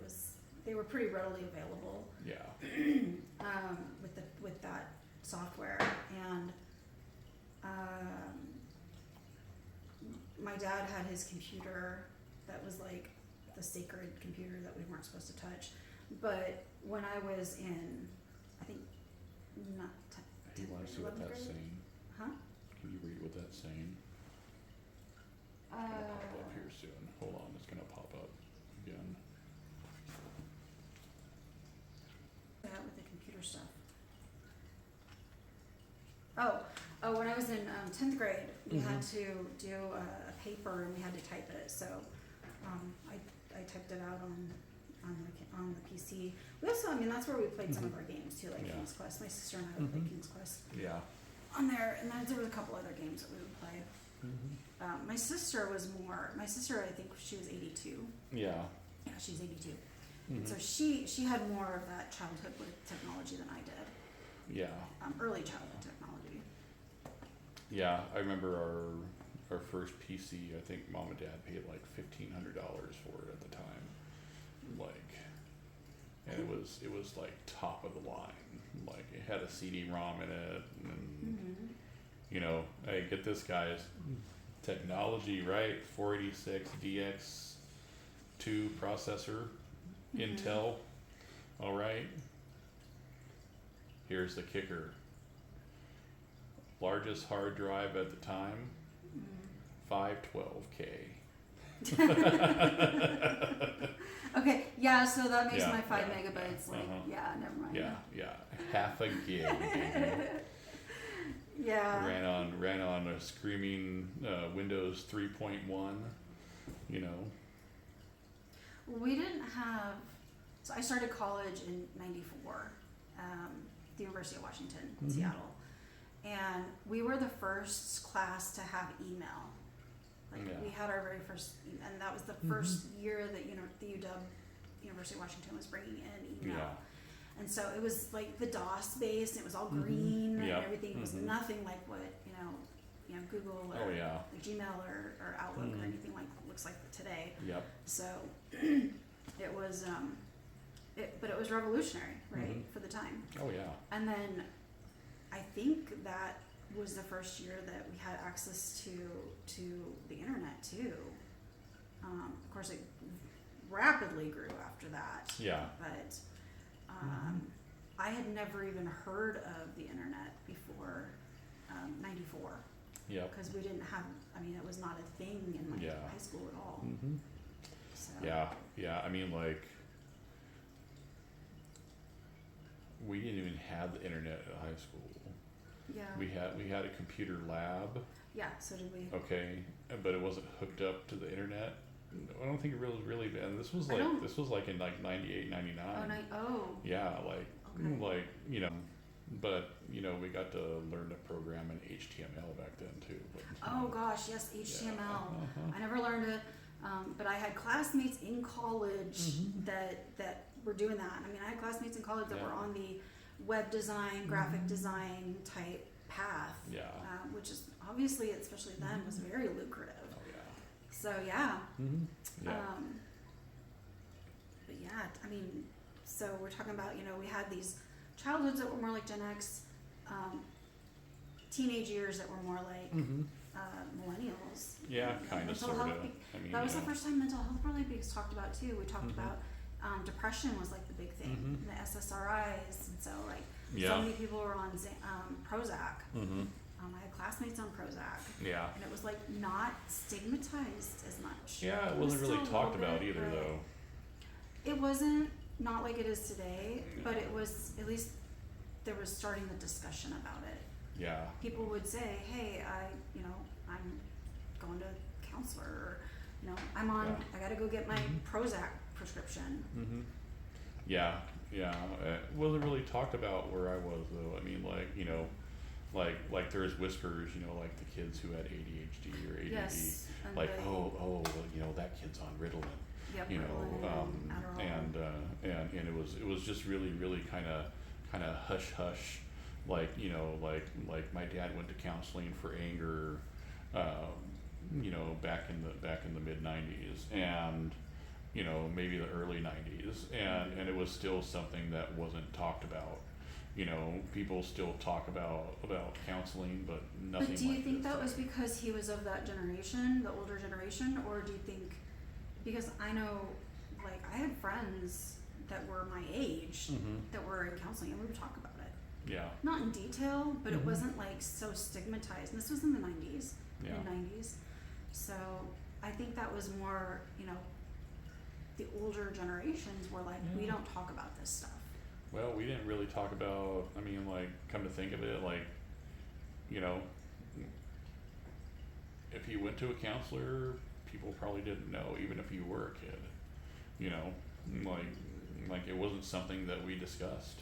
they were pretty readily available. Yeah. With that software, and my dad had his computer that was like the sacred computer that we weren't supposed to touch. But when I was in, I think, not You want to see what that's saying? Huh? Can you read what that's saying? It's gonna pop up here soon. Hold on, it's gonna pop up again. That with the computer stuff. Oh, when I was in 10th grade, we had to do a paper, and we had to type it. So I typed it out on the PC. We also, I mean, that's where we played some of our games too, like King's Quest. My sister and I would play King's Quest on there, and then there was a couple other games that we would play. My sister, I think she was 82. Yeah. Yeah, she's 82. So she had more of that childhood with technology than I did. Yeah. Early childhood technology. Yeah, I remember our first PC. I think Mom and Dad paid like $1,500 for it at the time. Like, and it was like top of the line. Like, it had a CD-ROM in it, and you know, hey, get this, guys, technology, right? 486 DX2 processor, Intel. All right. Here's the kicker. Largest hard drive at the time, 512K. Okay, yeah, so that makes Yeah, my 5 yeah, megabytes yeah, like, yeah, never mind. Yeah, half a gig. Baby. Yeah. Ran on a screaming Windows 3.1. You know. We didn't have. So I started college in '94, the University of Washington, in Seattle, and we were the first class to have email. Like, we had our very first, and that was the first year that the UW, University of Washington, was bringing in email. Yeah. And so it was like the DOS based, and it was all green, and everything was nothing like what Google or like Gmail or Outlook or anything like looks like today. Yep. So it was but it was revolutionary, right, Mhm. for the time. Oh yeah. And then I think that was the first year that we had access to the internet too. Of course, it rapidly grew after that. Yeah. But I had never even heard of the internet before '94 Yep. because we didn't have. I mean, it was not a thing in my Yeah. high school at all. Mhm. So Yeah. I mean, like, we didn't even have the internet at high school. yeah, We had a computer lab, yeah. So did we. okay, but it wasn't hooked up to the internet. I don't think it really, and this was I don't- in like 98, 99. Yeah, like, Okay. you know, but, you know, we got to learn to program in HTML back then too. But, Oh gosh, yes, HTML. Uh-huh. I never learned it, but I had classmates in college Mhm. that were doing that. I mean, I had classmates in college that Yeah. were on the web design, graphic design type path, Yeah. which is obviously, especially then, was very lucrative. Oh yeah. So yeah, Yeah. but yeah, I mean, so we're talking about, we had these childhoods that were more like Gen X, teenage years that were more like millennials. Yeah, kind of, Mental sort health of. I mean, That was yeah. the first time mental health really was talked about too. We talked Mhm. about depression was like the big thing, Mhm. the SSRIs, and so like Yeah. so many people were on Prozac. Mhm. I had classmates on Prozac, Yeah. and it was like not stigmatized as much. Yeah, it was wasn't really still a talked little about bit, either but though. It wasn't not like it is today, but No. it was at least there was starting the discussion about it. Yeah. People would say, "Hey, I'm going to a counselor, or, I'm on. Yeah. I got to go get my Mhm. Prozac prescription." Yeah. It wasn't really talked about where I was though. I mean, like, like there's whispers, like the kids who had ADHD or ADD, Yes, and like, the- well, that kid's on Ritalin, Yep, you know, Ritalin, Adderall. and it was just really kind of hush hush, like, like my dad went to counseling for anger, back in the mid '90s, and maybe the early '90s, and it was still something that wasn't talked about. People still talk about counseling, but nothing. But do you like think this. that was because he was of that generation, the older generation, or do you think because I know, like, I had friends that were my age that were in counseling, and we would talk about it. Yeah. Not in detail, but it Mhm. wasn't like so stigmatized. And this was in the '90s, Yeah. mid '90s. So I think that was more, the older generations were like, we Yeah. don't talk about this stuff. Well, we didn't really talk about. I mean, like, come to think of it, like, if you went to a counselor, people probably didn't know, even if you were a kid. Like it wasn't something that we discussed.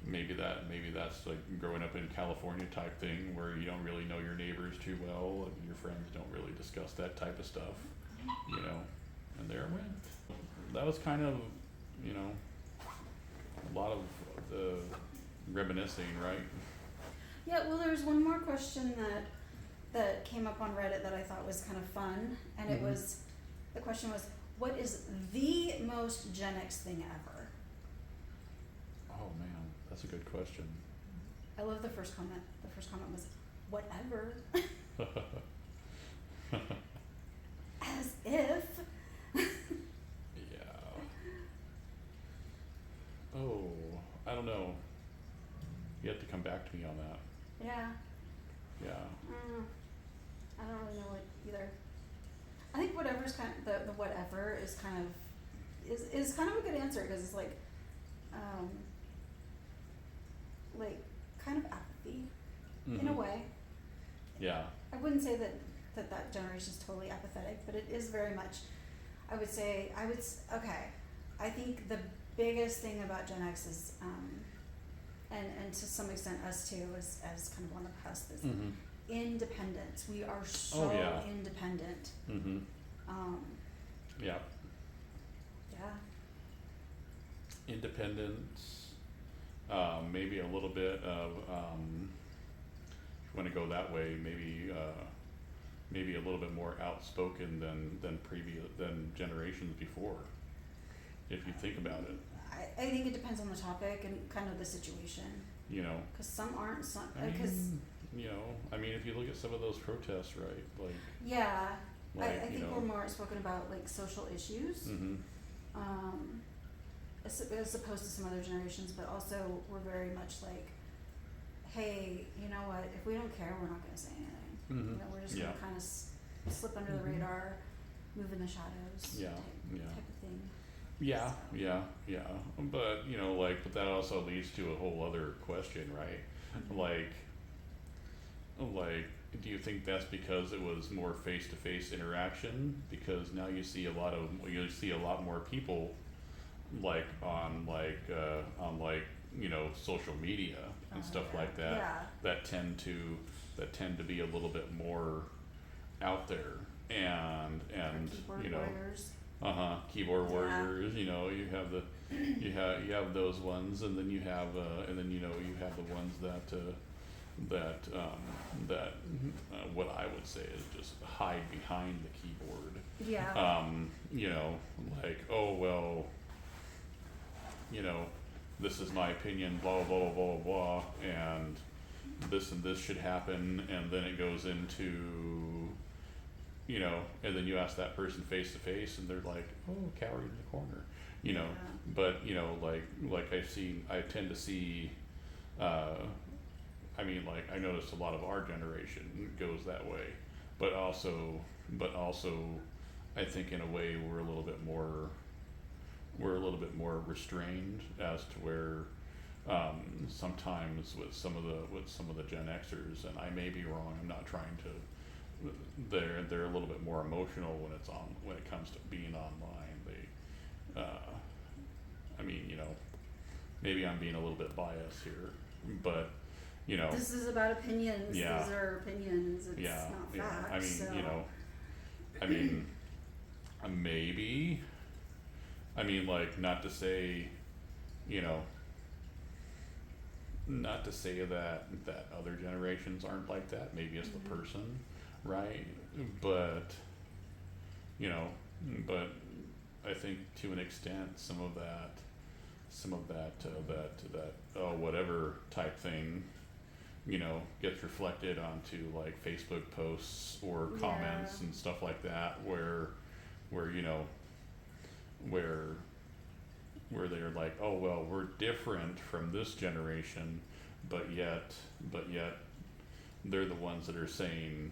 Maybe that's like growing up in California type thing where you don't really know your neighbors too well, and your friends don't really discuss that type of stuff. And there it went. That was kind of, a lot of the reminiscing, right? Yeah, well, there's one more question that came up on Reddit that I thought was kind of fun, and Mhm. the question was, what is the most Gen X thing ever? Oh man, that's a good question. I love the first comment. The first comment was, whatever. As if. Yeah. Oh, I don't know. You have to come back to me on that. Yeah. Yeah. I don't really know what either. I think whatever's kind of, the whatever is kind of a good answer because it's like kind of apathy in a Mhm. way. Yeah. I wouldn't say that generation is totally apathetic, but it is very much. Okay. I think the biggest thing about Gen X is, and to some extent us too, as kind of on the cusp, is Mhm. independence. We are so yeah. independent. Mhm. Yeah. Yeah. Independence. Maybe a little bit of. If you want to go that way, maybe maybe a little bit more outspoken than generations before, if you think about it. I think it depends on the topic and kind of the situation. You know, Because some aren't, some, I because, mean, you know, I mean, if you look at some of those protests, right, like, yeah, I you think know, we're more outspoken about like social issues, mhm, as opposed to some other generations, but also we're very much like, hey, you know what, if we don't care, we're not gonna say anything. mhm, You know, we're just yeah, gonna kind of slip under the Mhm. radar, move in the shadows, yeah, type, yeah. type of thing. Yeah, So, yeah. But you know, like, but that also leads to a whole other question, right? mhm. Like, do you think that's because it was more face-to-face interaction? Because now you see a lot more people, like on like you know, social media and stuff Yeah. like that, Yeah. that tend to be a little bit more out there, and Our keyboard you know, warriors. keyboard Yeah. warriors, you know, you have you have those ones, and then you have you know, you have the ones that what I would say is just hide behind the keyboard. Yeah. You know, like, oh well, you know, this is my opinion, blah blah blah blah blah, and this should happen, and then it goes into, you know, and then you ask that person face to face, and they're like, oh, coward in the corner, you know. Yeah. But you know, like I tend to see, I mean, like, I noticed a lot of our generation goes that way, but also, I think in a way we're a little bit more restrained, as to where, sometimes with some of the Gen Xers, and I may be wrong, I'm not trying to, they're a little bit more emotional when it comes to being online. They, I mean, you know, maybe I'm being a little bit biased here, but you know, This is about opinions. Yeah. These are opinions. It's yeah, not yeah. facts. I mean, so. you know, I mean, maybe, I mean, like, not to say, you know, not to say that other generations aren't like that. Maybe it's the Mhm. person, right? But you know, but I think to an extent, some of that oh whatever type thing, you know, gets reflected onto like Facebook posts or comments Yeah. and stuff like that, where you know, where they're like, oh well, we're different from this generation, but yet they're the ones that are saying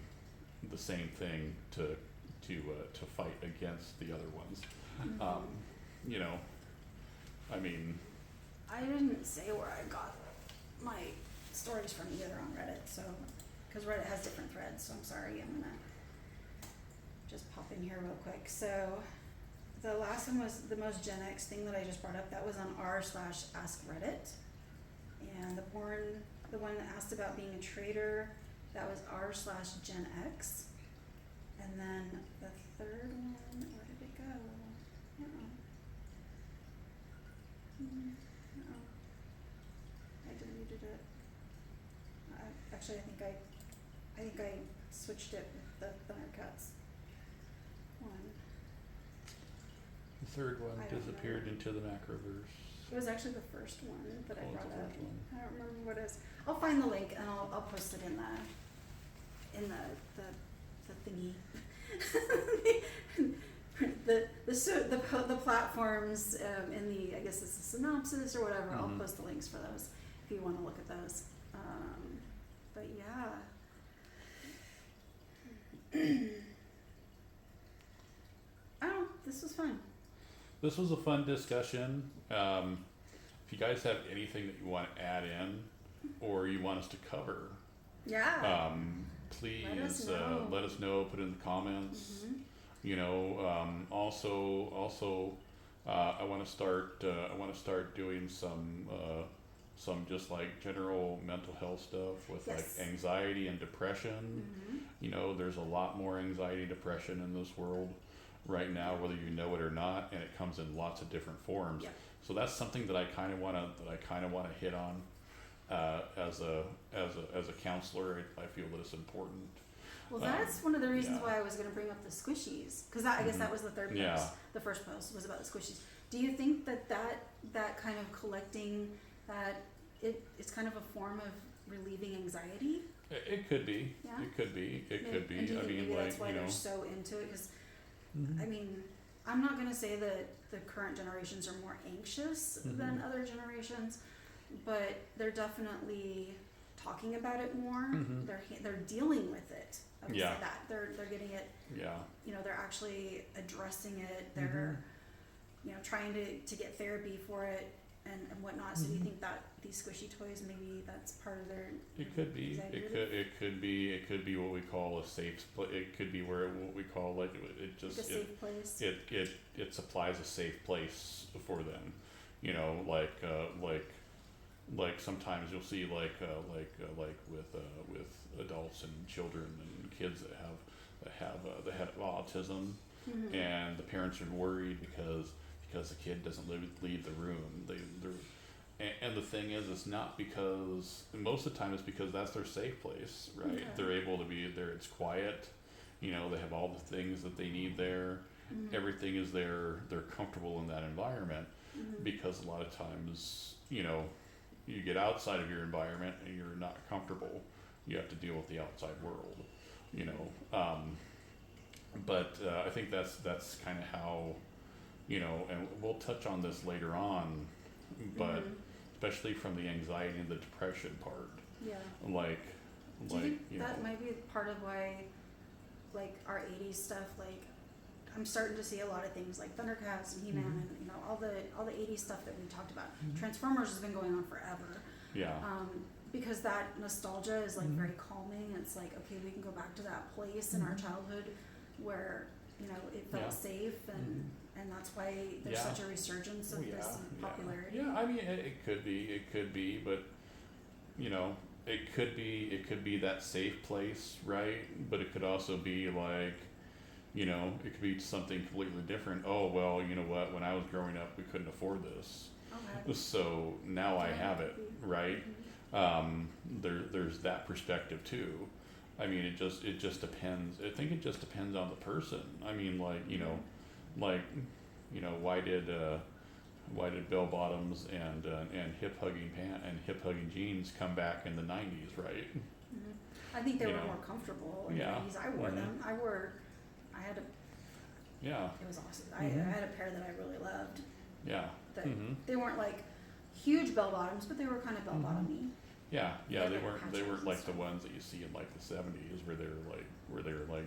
the same thing to fight against the other ones. Mhm. You know, I mean, I didn't say where I got my stories from either on Reddit, so because Reddit has different threads. So I'm sorry. I'm gonna just pop in here real quick. So the last one was the most Gen X thing that I just brought up. That was on r/ask Reddit, and the one that asked about being a traitor, that was r/Gen X, and then the third one, where did it go? Uh-oh. Uh-oh. I deleted it. Actually, I think I switched it with the Thundercats one. the third one I don't disappeared know. into the macroverse. It was actually the first one that I Oh, it's brought the up. first one. I don't remember what it is. I'll find the link and I'll post it in the thingy. the platforms in the, I guess it's a synopsis or whatever. Mhm. I'll post the links for those if you want to look at those. But yeah. Oh, this was fun. This was a fun discussion. If you guys have anything that you want to add in, or you want us to cover, Yeah. please Let us know. let us know. Put in the comments. Mhm. You know, also, I want to start doing some just like general mental health stuff with Yes. like anxiety and depression. Mhm. You know, there's a lot more anxiety and depression in this world right now, whether you know it or not, and it comes in lots of different forms. Yep. So that's something that I kind of want to hit on as a counselor. I feel that it's important. Well, that's one of the reasons yeah. why I was going to bring up the squishies, because I guess that was the third post. Yeah. The first post was about the squishies. Do you think that kind of collecting, that it's kind of a form of relieving anxiety? It could be. Yeah. It could be. It could be. And do you I think mean, maybe like, that's why you know. they're so into it? Because Mhm. I mean, I'm not going to say that the current generations are more anxious than other generations, but they're definitely talking about it more. Mhm. They're dealing with it. I would Yeah. say that they're getting it. Yeah. You know, they're actually addressing it. They're trying to get therapy for it and whatnot. So do you think that these squishy toys, maybe that's part of their It could be. anxiety It relief? could. It could be. It could be what we call a safe. It could be where what we call like it just Like a safe place? it supplies a safe place for them. You know, like sometimes you'll see like with adults and children and kids that have autism, Mhm. and the parents are worried because the kid doesn't leave the room. And the thing is, it's not because most of the time it's because that's their safe place, right? Okay. They're able to be there. It's quiet. You know, they have all the things that they need there. Mhm. Everything is there. They're comfortable in that environment. Mhm. Because a lot of times, you know, you get outside of your environment and you're not comfortable. You have to deal with the outside world, you know. But I think that's kind of how, you know, and we'll touch on this later on, but Mhm. especially from the anxiety and the depression part, Yeah. like, Do you think you that know, might be part of why, like, our 80s stuff, like, I'm starting to see a lot of things like Thundercats and He-Man and, you know, all the 80s stuff that we talked about. Transformers has been going on forever. yeah, Because that nostalgia is, like, very calming. It's like, okay, we can go back to that place in our childhood where, you know, it felt Yeah. safe, and that's why there's Yeah. such a resurgence of Oh, this popularity. Yeah, I mean, it could be, but you know, it could be that safe place, right? But it could also be like, you know, it could be something completely different. Oh, well, you know what? When I was growing up, we couldn't afford this, Okay. so now I Yeah, have it, could be. right? Mhm. There's that perspective too. I mean, it just depends. I think it just depends on the person. I mean, like, you know, why did bell bottoms and hip hugging jeans come back in the 90s, right? Mhm. I think they You were know. more comfortable in the Yeah. 90s. I wore Mhm. them. I had a, Yeah, it was awesome. Mhm. I had a pair that I really loved. yeah, That Mhm. They weren't like huge bell bottoms, but they were kind of bell bottomy. yeah. Yeah, They like weren't patches like and the stuff. ones that you see in like the 70s where they were like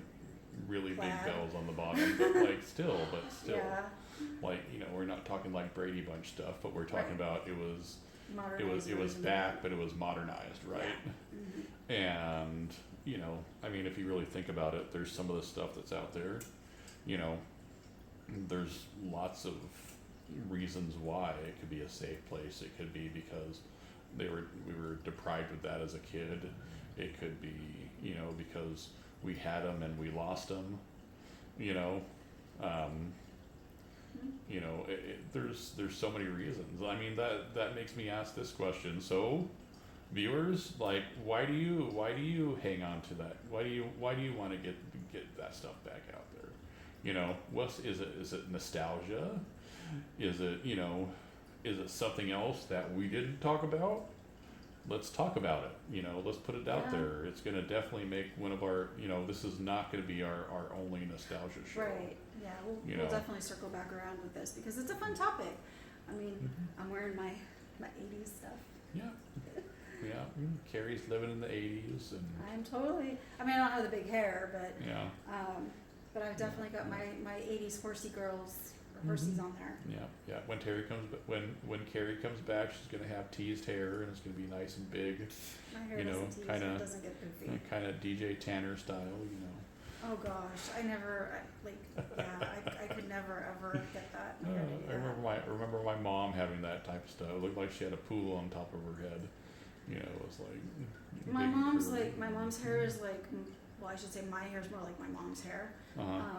really big Plaid. bells on the bottom, but like still, Yeah. like, you know, we're not talking like Brady Bunch stuff, but we're talking Right. about it was Modernized version of back, it. but it was modernized, right? Mhm. And you know, I mean, if you really think about it, there's some of the stuff that's out there, you know, there's lots of reasons why it could be a safe place. It could be because we were deprived of that as a kid. It could be, you know, because we had them and we lost them, you know. You know, there's so many reasons. I mean, that makes me ask this question. So, viewers, like, why do you hang on to that? Why do you want to get that stuff back out there? You know, is it nostalgia? Is it, you know, is it something else that we didn't talk about? Let's talk about it. You know, let's put it out Yeah. there. It's going to definitely make one of our, you know, this is not going to be our only nostalgia show. Right. Yeah. You We'll know. definitely circle back around with this because it's a fun topic. I mean, Mhm. I'm wearing my 80s stuff. Yeah. Yeah. Carrie's living in the 80s, and I'm totally. I mean, I don't have the big hair, but yeah. but I've definitely got my 80s horsey girls or horsies on there. Yeah. When Carrie comes back, she's gonna have teased hair, and it's gonna be nice and big, My hair You know, doesn't tease, kinda- it doesn't get poofy. kind of DJ Tanner style, you know. Oh gosh, I could never ever get that. My hair to do I that. remember my mom having that type of stuff. It looked like she had a pool on top of her head. You know, it was like My big and mom's curly. like, my mom's hair is like, well, I should say my hair is more like my mom's hair. Uh-huh.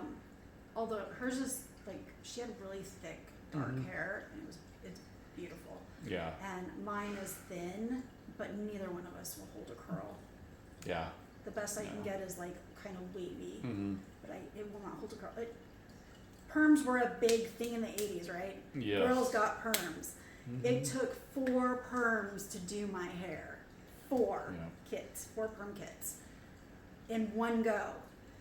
Although hers is like, she had really thick, dark Mhm. hair, and it's beautiful. Yeah. And mine is thin, but neither one of us will hold a curl. Yeah. The best I can Yeah. get is like kind of wavy, Mm-hmm. but it will not hold a curl. Perms were a big thing in the 80s, right? Yes. Girls got perms. Mm-hmm. It took 4 perms to do my hair. 4 Yeah. kits, 4 perm kits in one go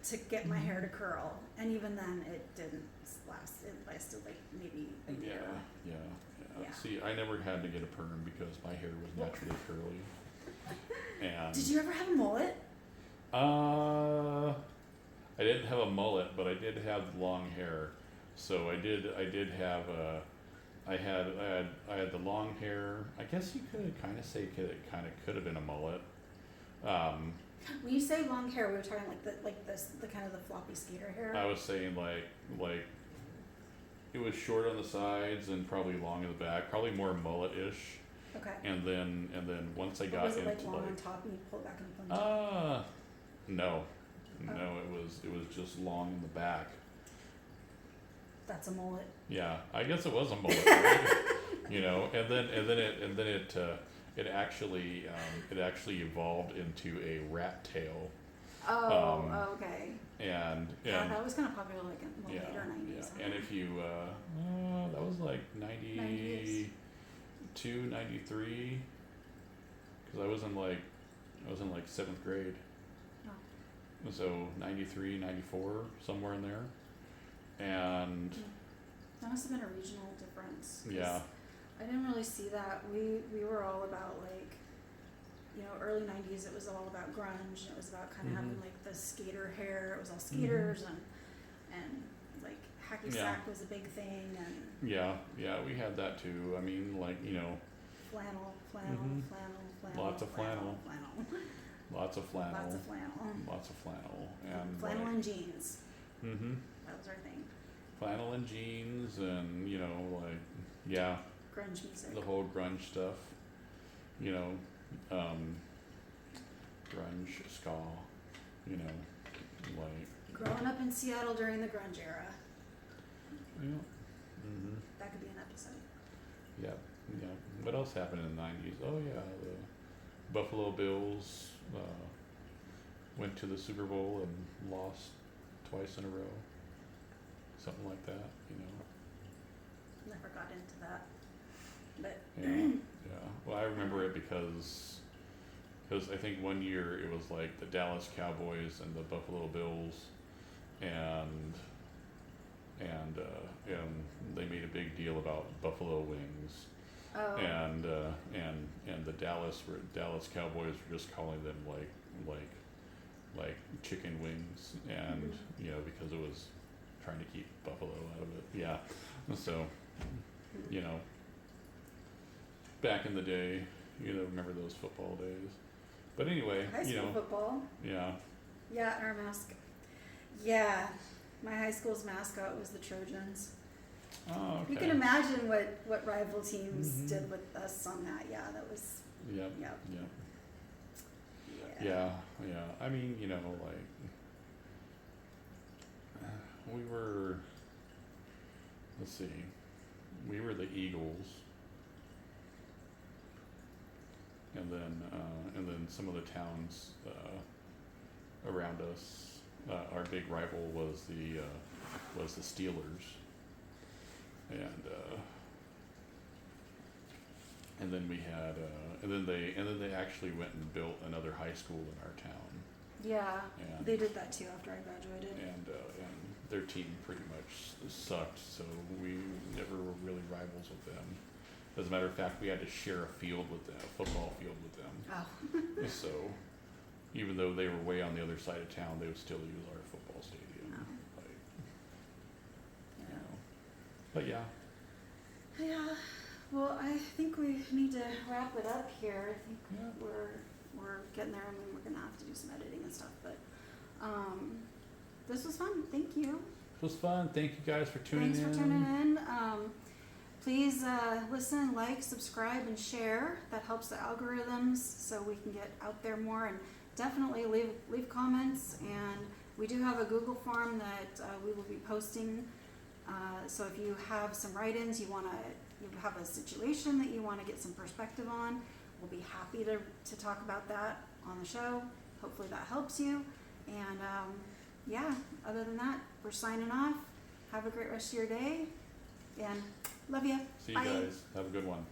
to get my hair to curl. And even then, it didn't last. It lasted like maybe a Yeah, year. yeah, yeah. Yeah. See, I never had to get a perm because my hair was naturally curly. And Did you ever have a mullet? I didn't have a mullet, but I did have long hair. So I did have I had the long hair. I guess you could kind of say it kind of could have been a mullet. When you say long hair, we were talking like the kind of the floppy skater hair. I was saying like it was short on the sides and probably long in the back, probably more mullet-ish. Okay. And then once I But got was it into like long on top and you pull it back in a ponytail? no, Oh. no, it was just long in the back. That's a mullet. Yeah, I guess it was a mullet, right? You know, and then it actually evolved into a rat tail. Okay. And Yeah, that was kind of popular like in the yeah, later 90s. yeah. And if you that was like 92, 93, because I was in like 7th grade. Oh. So 93, 94, somewhere in there. And That must have been a regional difference. 'Cause yeah. I didn't really see that. We were all about like, you know, early 90s it was all about grunge and it was about kind of having like the skater hair. It was all skaters and like hacky sack was a big thing and Yeah, we had that too. I mean, like, you know, flannel. Lots of flannel. Lots of flannel. Lots of flannel. Lots of flannel. And Flannel like, and jeans. mm-hmm. That was our thing. Flannel and jeans and, you know, like, yeah, Grunge music. the whole grunge stuff. You know, grunge, ska, you know, like, Growing up in Seattle during the grunge era. yeah. Mm-hmm. That could be an episode. Yep, yep. What else happened in the 90s? Oh yeah, the Buffalo Bills went to the Super Bowl and lost twice in a row. Something like that, you know. Never got into that. But Yeah, yeah. Well, I remember it because I think one year it was like the Dallas Cowboys and the Buffalo Bills, and they made a big deal about buffalo wings. oh, And the Dallas Cowboys were just calling them like chicken wings, and you know, because it was trying to keep buffalo out of it. Yeah, so you know, back in the day, you know, remember those football days. But anyway, high school you know, football. yeah, Yeah, our mascot. Yeah, my high school's mascot was the Trojans. oh okay. You can imagine what rival teams Mhm. did with us on that. Yeah, that was. Yep, Yep. yep. Yeah. Yeah. I mean, you know, like we were. Let's see, we were the Eagles, and then some of the towns around us. Our big rival was the Steelers, and then we had and then they actually went and built another high school in our town. Yeah, And they did that too after I graduated. and their team pretty much sucked, so we never were really rivals with them. As a matter of fact, we had to share a field with them, a football field with them. Oh. So even though they were way on the other side of town, they would still use our football stadium. Oh. Like, you Yeah. know. But yeah. Yeah. Well, I think we need to wrap it up here. I think Yeah. we're getting there. I mean, we're gonna have to do some editing and stuff, but this was fun. Thank you. It was fun. Thank you guys for tuning Thanks in. for tuning in. Please listen, like, subscribe, and share. That helps the algorithms so we can get out there more. And definitely leave comments. And we do have a Google form that we will be posting. So if you have some write-ins, you have a situation that you want to get some perspective on, we'll be happy to talk about that on the show. hopefully that helps you. And yeah, other than that, we're signing off. Have a great rest of your day, and love you. See you Bye. guys. Have a good one.